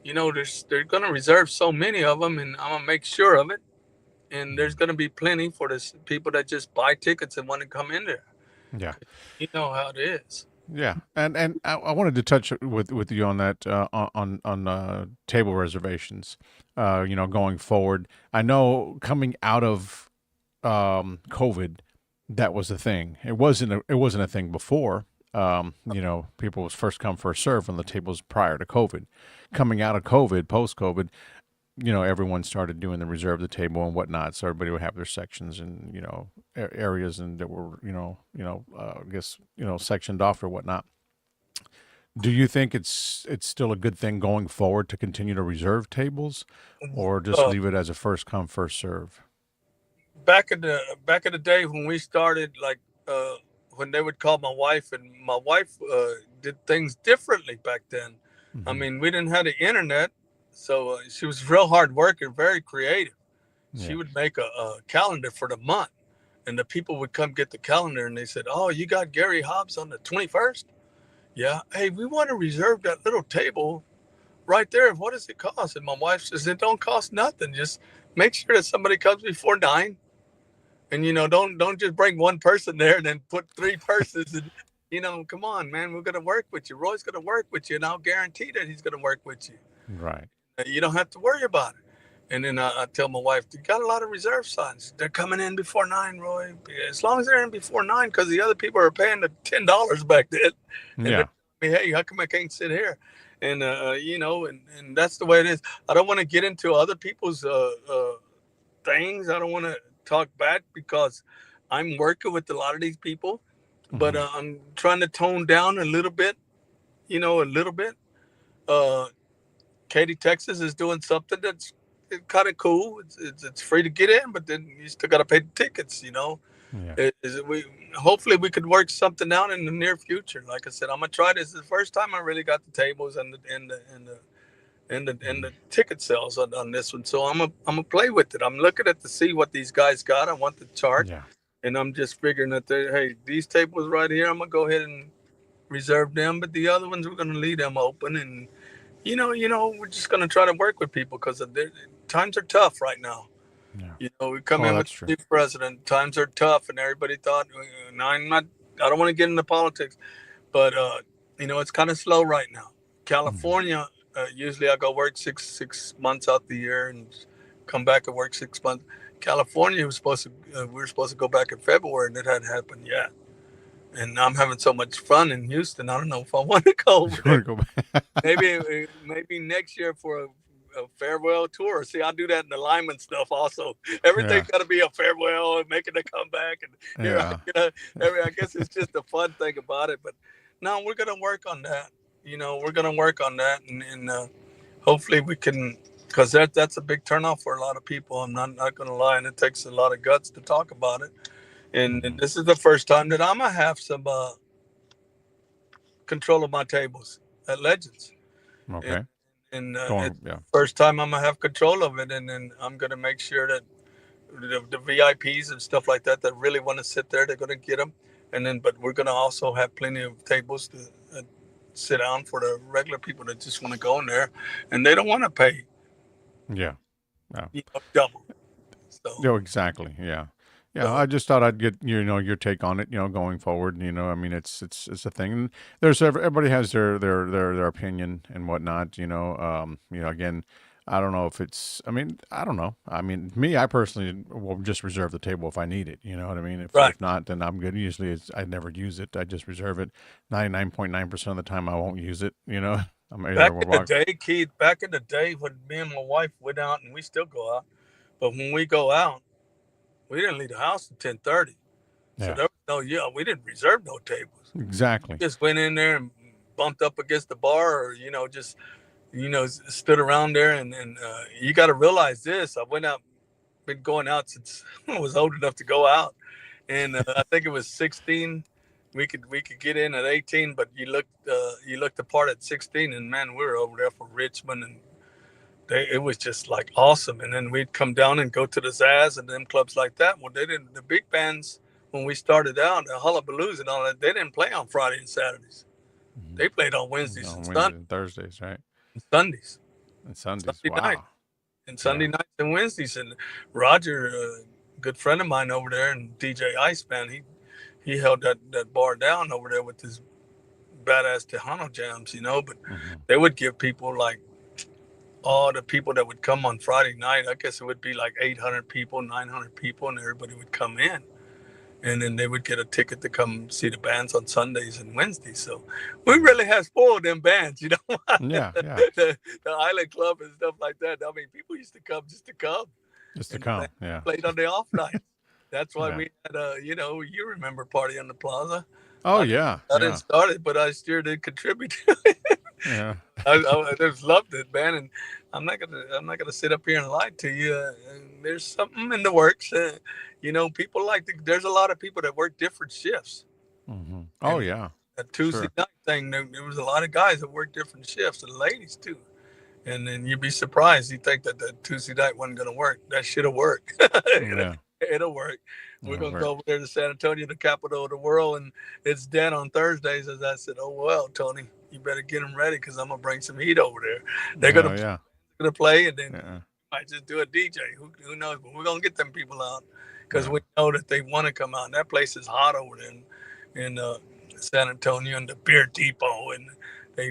They're gonna reserve so many of them, and I'm gonna make sure of it. And there's Mhm. going to be plenty for the people that just buy tickets and want to come in there. Yeah. You know how it is. Yeah, and I wanted to touch with you on that on table reservations. Going forward, I know coming out of COVID, that was a thing. It wasn't a thing before. People was first come first serve on the tables prior to COVID. Coming out of COVID, post COVID, everyone started doing the reserve the table and whatnot. So everybody would have their sections and areas and that were I guess sectioned off or whatnot. Do you think it's still a good thing going forward to continue to reserve tables, or just Uh, leave it as a first come first serve? back in the day when we started, like when they would call my wife, and my wife did things differently back then. I Hmm. mean, we didn't have the internet, so she was real hard worker, very creative. She Yeah. would make a calendar for the month, and the people would come get the calendar, and they said, "Oh, you got Gary Hobbs on the 21st? Yeah. Hey, we want to reserve that little table right there. What does it cost?" And my wife says, "It don't cost nothing. Just make sure that somebody comes before 9, and don't just bring one person there and then put three persons. And come on, man, we're gonna work with you. Roy's gonna work with you, and I'll guarantee that he's gonna work with you. Right. You don't have to worry about it." And then I tell my wife, "You got a lot of reserve signs. They're coming in before 9, Roy. As long as they're in before 9, because the other people are paying the $10 back then, and they're Yeah. telling me, hey, how come I can't sit here?" And that's the way it is. I don't want to get into other people's things. I don't want to talk bad because I'm working with a lot of these people, but Hmm. I'm trying to tone down a little bit. A little bit. Uh, Katy, Texas is doing something that's kind of cool. It's free to get in, but then you still got to pay the tickets. Yeah. We hopefully we could work something out in the near future. Like I said, I'm gonna try this. It's the first time I really got the tables and the ticket sales on this one. So I'm gonna play with it. I'm looking at to see what these guys got. I want the chart, Yeah. and I'm just figuring that hey, these tables right here, I'm gonna go ahead and reserve them, but the other ones we're gonna leave them open. And we're just gonna try to work with people because times are tough right now. Yeah. We come Oh, in with that's the true. new president. Times are tough, and everybody thought. No, I'm not. I don't want to get into politics, but it's kind of slow right now. Hmm. California, usually I go work six months out the year and come back and work 6 months. California was supposed to. We were supposed to go back in February, and it hadn't happened yet. And I'm having so much fun in Houston. I don't know if I want to go You over there. want to go back? Maybe next year for a farewell tour. See, I do that in the Lyman stuff also. Everything's Yeah. got to be a farewell and making a comeback. And here, Yeah. I guess it's just a fun thing about it. But no, we're gonna work on that. We're gonna work on that, and hopefully we can, because that's a big turnoff for a lot of people. I'm not gonna lie, and it takes a lot of guts to talk about it. And Hmm. this is the first time that I'm gonna have some control of my tables at Legends, and Okay. it's Going. the Yeah. first time I'm gonna have control of it, and then I'm gonna make sure that the VIPs and stuff like that that really want to sit there, they're gonna get them, and then but we're gonna also have plenty of tables to sit down for the regular people that just want to go in there, and they don't want to pay Yeah. Yeah. double. So No, exactly. Yeah. Yeah, so I just thought I'd get your take on it. Going forward. I mean, it's a thing. And there's everybody has their opinion and whatnot. Again, I don't know if it's. I mean, I don't know. I mean, me, I personally will just reserve the table if I need it. You know what I mean? If right. if not, then I'm good. Usually, I never use it. I just reserve it. 99.9% of the time, I won't use it. I'm either Back will in the walk. day, Keith, back in the day when me and my wife went out, and we still go out, but when we go out, we didn't leave the house at 10:30. So Yeah. there was no, yeah, we didn't reserve no tables. Exactly. Just went in there and bumped up against the bar, or just stood around there, and you got to realize this. I went out, been going out since I was old enough to go out, and I think it was 16. We could get in at 18, but you looked apart at 16, and man, we were over there for Richmond, and it was just like awesome. And then we'd come down and go to the Zaz and them clubs like that. Well, they didn't. The big bands when we started out, the Hullabaloos and all that, they didn't play on Friday and Saturdays. They played on Wednesdays and On Sundays, Wednesdays and Thursdays, right? Sundays, And Sundays. Sunday night, Wow. and Sunday Yeah. nights and Wednesdays. And Roger, a good friend of mine over there, and DJ Iceman, he held that bar down over there with his badass Tejano jams, But Hmm. they would give people like all the people that would come on Friday night. I guess it would be like 800 people, 900 people, and everybody would come in. And then they would get a ticket to come see the bands on Sundays and Wednesdays. So we really have spoiled them bands, Yeah. Yeah. the Island Club and stuff like that. I mean, people used to come just to come, Just to and the band come. Yeah. played on the off nights. That's why Yeah. we had you remember Party on the Plaza. Oh I, yeah. I didn't Yeah. start it, but I sure did contribute. Yeah. I just loved it, man, and I'm not gonna sit up here and lie to you. There's something in the works. People there's a lot of people that work different shifts, Oh and yeah. that Tuesday Sure. night thing, there was a lot of guys that work different shifts, and ladies too. And then you'd be surprised. You think that the Tuesday night wasn't gonna work. That should have worked. Yeah. It'll work. We're It'll gonna go work. over there to San Antonio, the capital of the world, and it's dead on Thursdays. As I said, oh well, Tony, you better get them ready because I'm gonna bring some heat over there. They're Oh gonna yeah. play, and then Yeah. might just do a DJ. Who knows? But we're gonna get them people out because Yeah. we know that they want to come out. And that place is hot over there in San Antonio, and the Beer Depot, and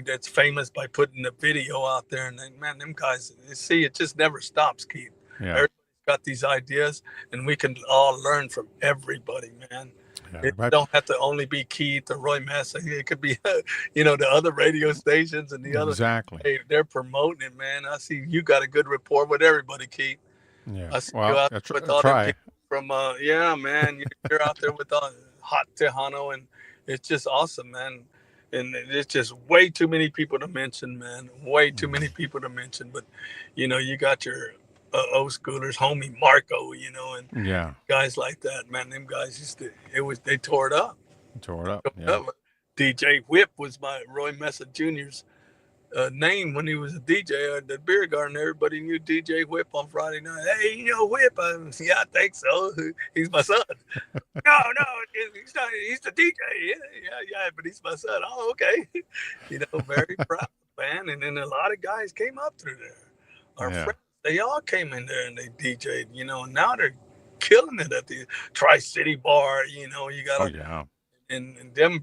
that's famous by putting the video out there. And man, them guys, you see, it just never stops, Keith. Yeah. Everybody's got these ideas, and we can all learn from everybody, man. Yeah. It Right. don't have to only be Keith or Roy Mesa. It could be, the other radio stations and the other. Exactly. Hey, they're promoting it, man. I see you got a good rapport with everybody, Keith. Yeah. I see you Well, out I there with I all them try. people from, yeah, man. You're out there with all hot Tejano, and it's just awesome, man. And it's just way too many people to mention, man. Way too many Mhm. people to mention. But, you got your old schoolers, homie Marco, and Yeah. guys like that, man. Them guys they tore it up. Tore it up. Yeah. DJ Whip was my Roy Mesa Jr.'s name when he was a DJ at the beer garden. Everybody knew DJ Whip on Friday night. Hey, Whip? Yeah, I think so. He's my son. No, he's not. He's the DJ. Yeah, but he's my son. Oh, okay. Very proud, man. And then a lot of guys came up through there. Our Yeah. friends, they all came in there and they DJ'd, and now they're killing it at the Tri-City Bar. You got Oh to yeah. and them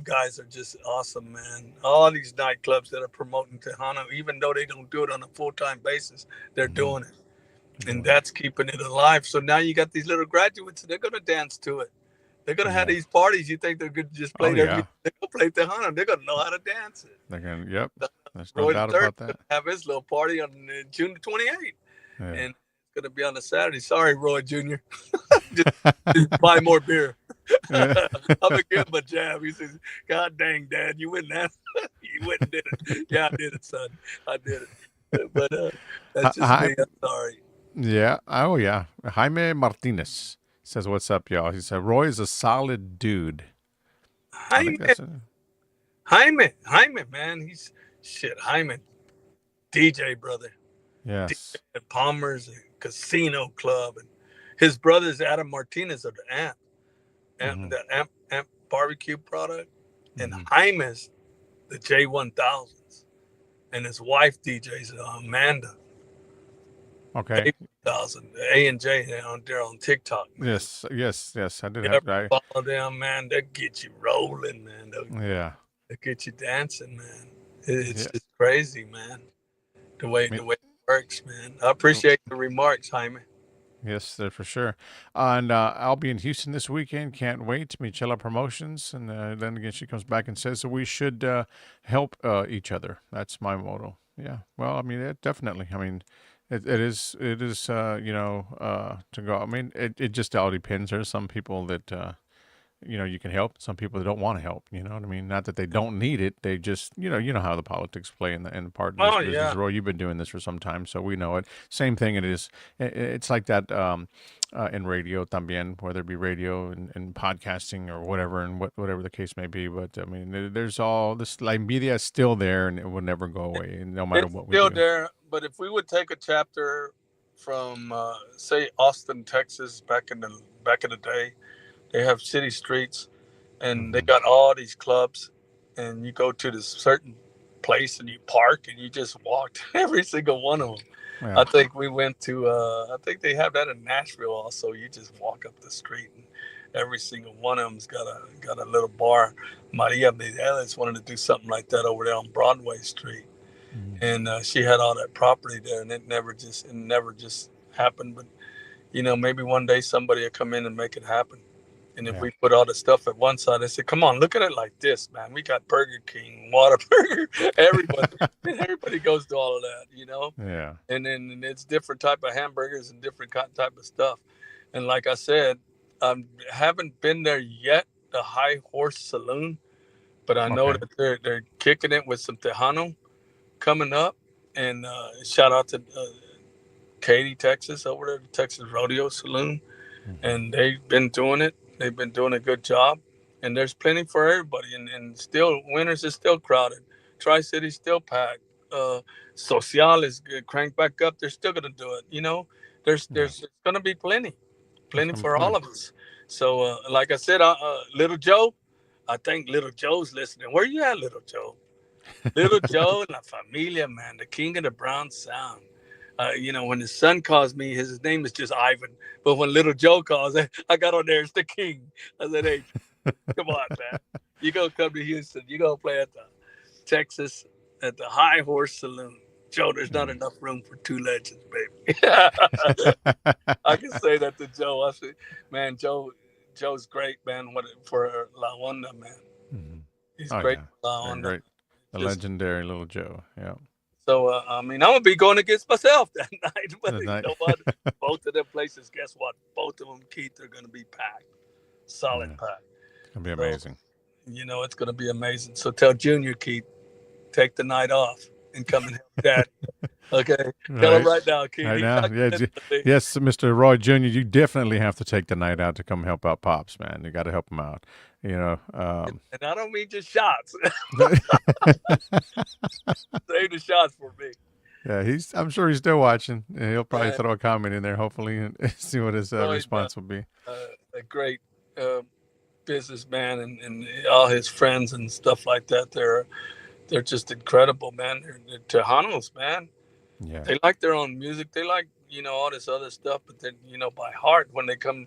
guys are just awesome, man. All these nightclubs that are promoting Tejano, even though they don't do it on a full-time basis, they're Mhm. doing it. And Doing it. that's keeping it alive. So now you got these little graduates, they're going to dance to it. They're going to have Yeah. these parties. You think they're going to just Oh play their music? yeah. They're going to play Tejano. They're going to know how to dance it. They're gonna. Yep. There's no Roy the doubt Third about is going that. to have his little party on June the 28th. Yeah. And it's going to be on a Saturday. Sorry, Roy Jr. just buy more beer. Yeah. I'm gonna give him a jab. He says, "God dang, Dad, you wouldn't have, you wouldn't did it." Yeah, I did it, son. I did it. But that's just Hi. me. I'm sorry. Yeah. Oh yeah. Jaime Martinez says, "What's up, y'all?" He said, "Roy is a solid dude." I think Jaime, that's it. Jaime, man, he's shit. Jaime, DJ brother, DJ Yes. at Palmer's Casino Club, and his brother's Adam Martinez of the Hmm. Amp barbecue product, and Hmm. Jaime's the J1000s, and his wife DJs Amanda Okay. A1000 A&J on there on TikTok, man. Yes. Yes. Yes. I did You have. ever I. follow them, man? They get you rolling, man. Yeah. They get you dancing, man. It's Yeah. just crazy, man. Me, The way it works, man. I appreciate the remarks, Jaime. Yes, for sure. And I'll be in Houston this weekend. Can't wait to meet Chella Promotions. And then again, she comes back and says that we should help each other. That's my motto. Yeah. Well, I mean, definitely. I mean, it is, to go. I mean, it just all depends. There's some people that, you can help. Some people that don't want to help. You know what I mean? Not that they don't need it. They just, you know how the politics play in the part in this Oh business. yeah, Roy, you've been doing this for some time, so we know it. Same thing. It is. It's like that in radio también, whether it be radio and podcasting or whatever, and whatever the case may be. But I mean, there's all this. La envidia is still there, and it will never go away, no matter it's what we still do. there. But if we would take a chapter from say Austin, Texas, back in the day, they have city streets, and they Hmm. got all these clubs, and you go to this certain place and you park and you just walk to every single one of them. I Yeah. think we went to. I think they have that in Nashville also. You just walk up the street and every single one of them's got a little bar. Maria Mireles wanted to do something like that over there on Broadway Street, Hmm. and she had all that property there, and it never just happened. But maybe one day somebody will come in and make it happen. And if Yeah. we put all the stuff at one side, I said, "Come on, look at it like this, man. We got Burger King, Whataburger, everybody. Everybody goes to all of that. Yeah. And then it's different type of hamburgers and different type of stuff. And like I said, I haven't been there yet, the High Horse Saloon, but I know Okay. that they're kicking it with some Tejano coming up. And shout out to Katy, Texas, over there, the Texas Rodeo Saloon, Hmm. and they've been doing it. They've been doing a good job, and there's plenty for everybody. And still, Winters is still crowded. Tri City's still packed. Social is cranked back up. They're still gonna do it. Yeah. There's gonna be There's plenty gonna be for all plenty. of us. So, like I said, Little Joe, I think Little Joe's listening. Where you at, Little Joe? Little Joe and La Familia, man, the king of the brown sound. When his son calls me, his name is just Ivan. But when Little Joe calls, I got on there, it's the king. I said, hey, come on, man. You gonna come to Houston. You gonna play at the Texas at the High Horse Saloon. Joe, there's not Yeah. enough room for two legends, baby. I can say that to Joe. I say, man, Joe's great, man. What for La Onda, man. Hmm. He's Oh great yeah, for La they're Onda. great. The Just legendary Little Joe. Yeah. So I mean, I'm gonna be going against myself that night. But The you night. know what? Both of them places, guess what? Both of them, Keith, are gonna be packed, solid Yeah, packed. it's gonna be So amazing. it's gonna be amazing. So tell Junior, Keith, take the night off and come and help Dad. Okay, tell him Right. right now, Keith. Right He's now, not yeah, gonna listen yes, Mr. Roy Jr., you definitely have to take the night out to come help out Pops, man. You got to help him out. You know, and I don't mean just shots. Save the shots for me, yeah, I'm sure he's still watching. And he'll probably man. throw a comment in there, hopefully, and see what his Roy, response will be. a great uh, businessman, and all his friends and stuff like that. They're just incredible, man. They're Tejanos, man. Yeah. They like their own music. They like all this other stuff, but then by heart when they come,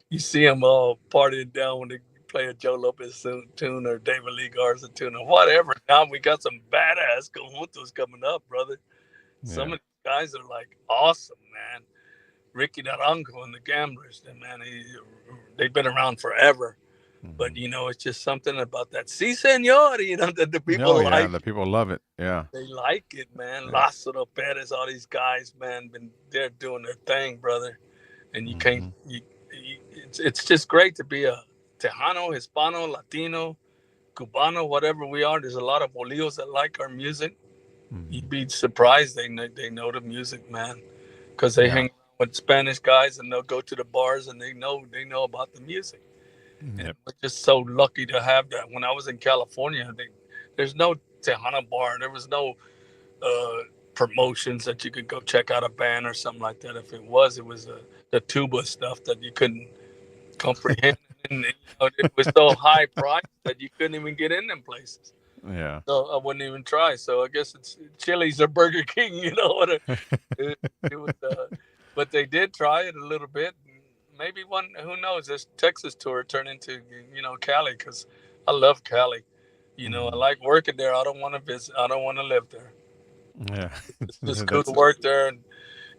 you see them all partying down when they play a Joe Lopez tune or David Lee Garza tune or whatever. Now we got some badass conjuntos coming up, brother. Some Yeah. of these guys are like awesome, man. Ricky Naranjo and the Gamblers, man, they've been around forever. But Hmm. it's just something about that. Si, senor, that the Oh people yeah, like. the people love it. Yeah. They like it, man. Yeah. Lázaro Perez, all these guys, man, they're doing their thing, brother. And you can't. Hmm. It's just great to be a Tejano, Hispano, Latino, Cubano, whatever we are. There's a lot of bolillos that like our music. Hmm. You'd be surprised they know the music, man, because they Yeah. hang around with Spanish guys and they'll go to the bars and they know about the music. And Yep. we're just so lucky to have that. When I was in California, there's no Tejano bar. There was no promotions that you could go check out a band or something like that. If it was the tuba stuff that you couldn't comprehend. And it was so high priced that you couldn't even get in them places. Yeah. So I wouldn't even try. So I guess it's Chili's or Burger King, it, it was, but they did try it a little bit. Maybe one, who knows? This Texas tour turned into Cali because I love Cali. I Mhm. like working there. I don't want to visit. I don't want to live there. Yeah. It's just cool to That's work there, and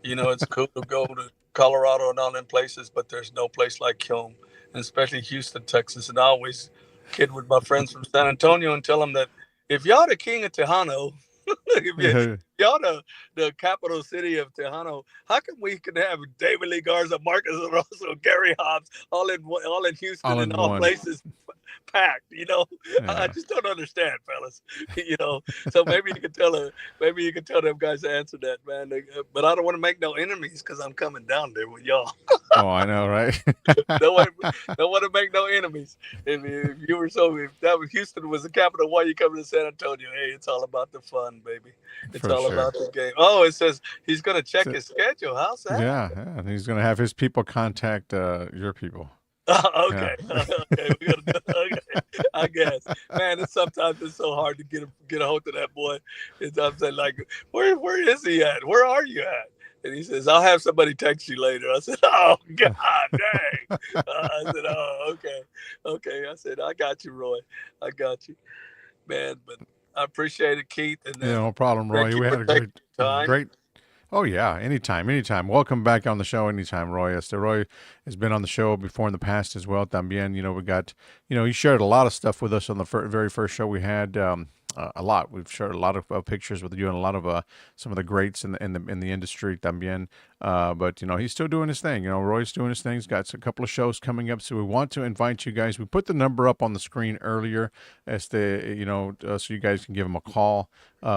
it's cool to go to Colorado and all them places. But there's no place like home, and especially Houston, Texas. And I always kid with my friends from San Antonio and tell them that if y'all the king of Tejano, if yeah. y'all the capital city of Tejano, how come we can have David Lee Garza, Marcus Alonso, Gary Hobbs, all in Houston All and in all one. places packed? I Yeah. just don't understand, fellas. So maybe you can tell them guys to answer that, man. But I don't want to make no enemies because I'm coming down there with y'all. Oh, I know, right? don't want, don't want to make no enemies. If that was Houston was the capital, why you coming to San Antonio? Hey, it's all about the fun, baby. It's For all about sure. the game. Oh, it says he's gonna check So, his schedule. How's that? yeah, yeah. And he's gonna have his people contact your people. Yeah. Okay, okay, we gotta do. Okay, I guess, man. It's so hard to get a hold of that boy. I'm saying like, where is he at? Where are you at? And he says, I'll have somebody text you later. I said, oh God, dang. I said, oh okay, okay. I said, I got you, Roy. I got you, man. But I appreciate it, Keith, and Yeah, no problem, thank Roy. you We for had a taking your time. great. Oh yeah, anytime, anytime. Welcome back on the show anytime, Roy. Roy has been on the show before in the past as well. También, we got, he shared a lot of stuff with us on the very first show we had. A lot. We've shared a lot of pictures with you and a lot of some of the greats in the industry. También, but he's still doing his thing. Roy's doing his thing. He's got a couple of shows coming up, so we want to invite you guys. We put the number up on the screen earlier, so you guys can give him a call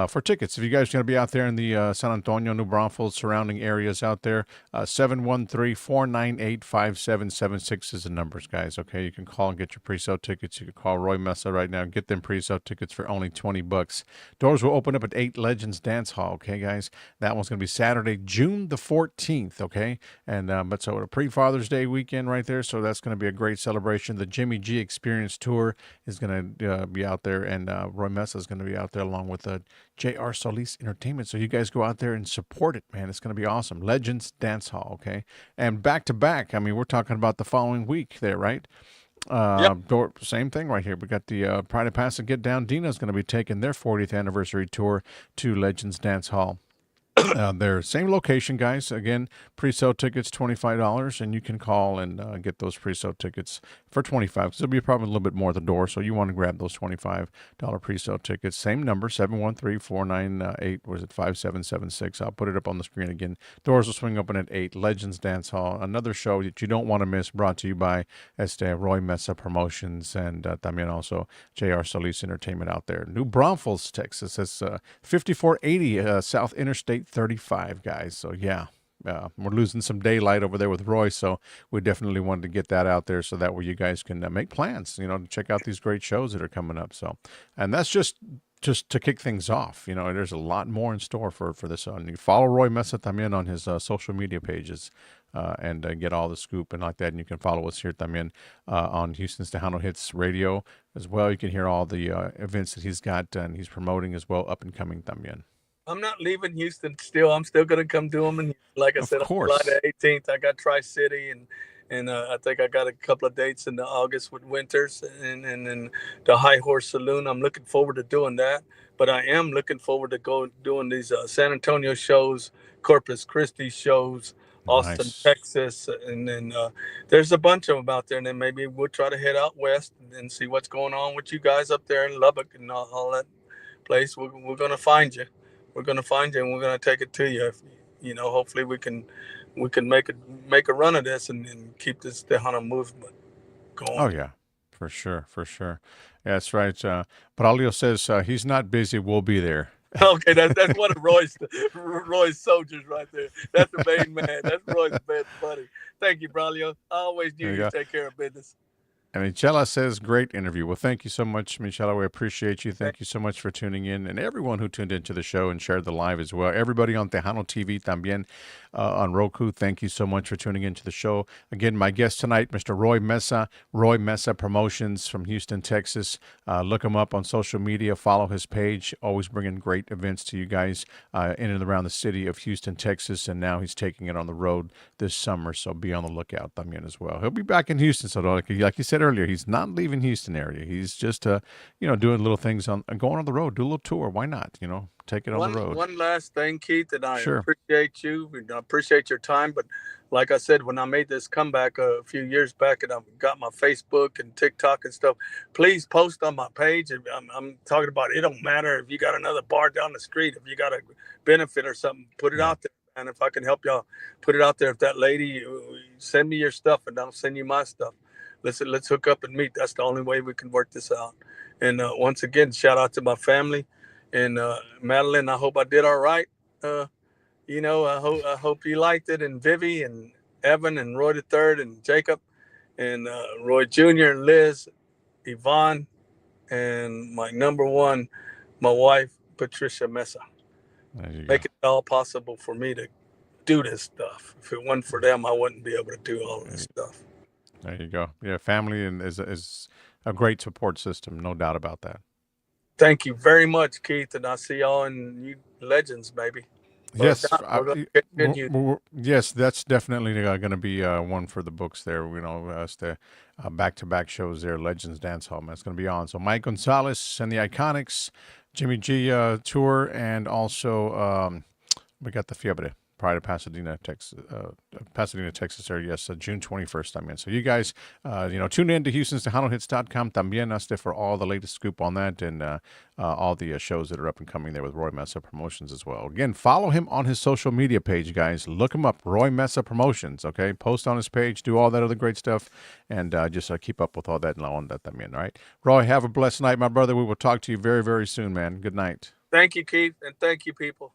for tickets. If you guys are going to be out there in the San Antonio, New Braunfels surrounding areas out there, 713-498-5776 is the numbers, guys. Okay, you can call and get your pre-sale tickets. You can call Roy Meza right now and get them pre-sale tickets for only $20. Doors will open up at 8 Legends Dance Hall. Okay, guys, that one's going to be Saturday, June the 14th. Okay, and but so a pre-Father's Day weekend right there. So that's going to be a great celebration. The Jimmy G Experience Tour is going to be out there, and Roy Meza is going to be out there along with J.R. Solis Entertainment. So you guys go out there and support it, man. It's going to be awesome. Legends Dance Hall, okay? And back to back, I mean, we're talking about the following week there, right? Yep. Same thing right here. We got the Pride of Pass and Get Down. Dina's going to be taking their 40th anniversary tour to Legends Dance Hall. They're same location, guys. Again, pre-sale tickets $25, and you can call and get those pre-sale tickets for $25. Because it'll be probably a little bit more at the door, so you want to grab those $25 pre-sale tickets. Same number, 713-498. Was it 5776? I'll put it up on the screen again. Doors will swing open at 8. Legends Dance Hall, another show that you don't want to miss. Brought to you by Roy Meza Promotions and también also J.R. Solis Entertainment out there. New Braunfels, Texas. It's 5480 South Interstate 35, guys. So, yeah, we're losing some daylight over there with Roy, so we definitely wanted to get that out there so that way you guys can make plans, to check out these great shows that are coming up. So, and that's just to kick things off. There's a lot more in store for this. You follow Roy Meza también on his social media pages. And get all the scoop and like that. And you can follow us here también on Houston's Tejano Hits Radio as well. You can hear all the events that he's got and he's promoting as well, up and coming también. I'm not leaving Houston still. I'm still going to come do them. And like I Of said, on July course. the 18th, I got Tri City, and I think I got a couple of dates in the August with Winters and the High Horse Saloon. I'm looking forward to doing that. But I am looking forward to doing these San Antonio shows, Corpus Christi shows, Austin, Nice. Texas, and then there's a bunch of them out there. And then maybe we'll try to head out west and see what's going on with you guys up there in Lubbock and all that place. We're going to find you. We're going to find you, and we're going to take it to you. Hopefully we can make a run of this and keep this Tejano movement Oh, going. yeah. For sure. For sure. Yeah, that's right. Braulio says he's not busy. We'll be there. Okay, that's one of Roy's soldiers right there. That's the main man. That's Roy's best buddy. Thank you, Braulio. I always knew There you you'd go. take care of business. And Michela says, great interview. Well, thank you so much, Michela. We appreciate you. Thank you so much for tuning in. And everyone who tuned into the show and shared the live as well. Everybody on Tejano TV también on Roku, thank you so much for tuning into the show. Again, my guest tonight, Mr. Roy Meza Promotions from Houston, Texas. Look him up on social media. Follow his page. Always bringing great events to you guys in and around the city of Houston, Texas. And now he's taking it on the road this summer. So be on the lookout también as well. He'll be back in Houston. So like you said earlier, he's not leaving Houston area. He's just, doing little things going on the road, do a little tour. Why not? Take it on the road. One last thing, Keith, and I Sure. appreciate you and I appreciate your time. But like I said, when I made this comeback a few years back, and I've got my Facebook and TikTok and stuff, please post on my page. I'm talking about it don't matter if you got another bar down the street, if you got a benefit or something, put it out there. And if I can help y'all, put it out there. If that lady, send me your stuff, and I'll send you my stuff. Let's hook up and meet. That's the only way we can work this out. And once again, shout out to my family. And Madeline, I hope I did all right. I hope you liked it. And Vivi and Evan and Roy the Third and Jacob and Roy Jr. and Liz, Yvonne, and my number one, my wife, Patricia Meza. Make it all possible for me to do this stuff. If it wasn't for them, I wouldn't be able to do all this stuff. There you go. Yeah, family is a great support system, no doubt about that. Thank you very much, Keith, and I'll see y'all in you legends, maybe. Yes, yes, that's definitely going to be one for the books there. As the back-to-back shows there, Legends Dance Hall. That's going to be on. So Mike Gonzalez and the Iconics, Jimmy G tour, and also we got the Fiebre. Prior to Pasadena, Texas area. Yes, June 21st. So you guys, tune in to Houston's TejanoHits.com también for all the latest scoop on that and all the shows that are up and coming there with Roy Meza Promotions as well. Again, follow him on his social media page, guys. Look him up, Roy Meza Promotions, okay? Post on his page, do all that other great stuff, and just keep up with all that and on that también, all right? Roy, have a blessed night, my brother. We will talk to you very, very soon, man. Good night. Thank you, Keith, and thank you, people.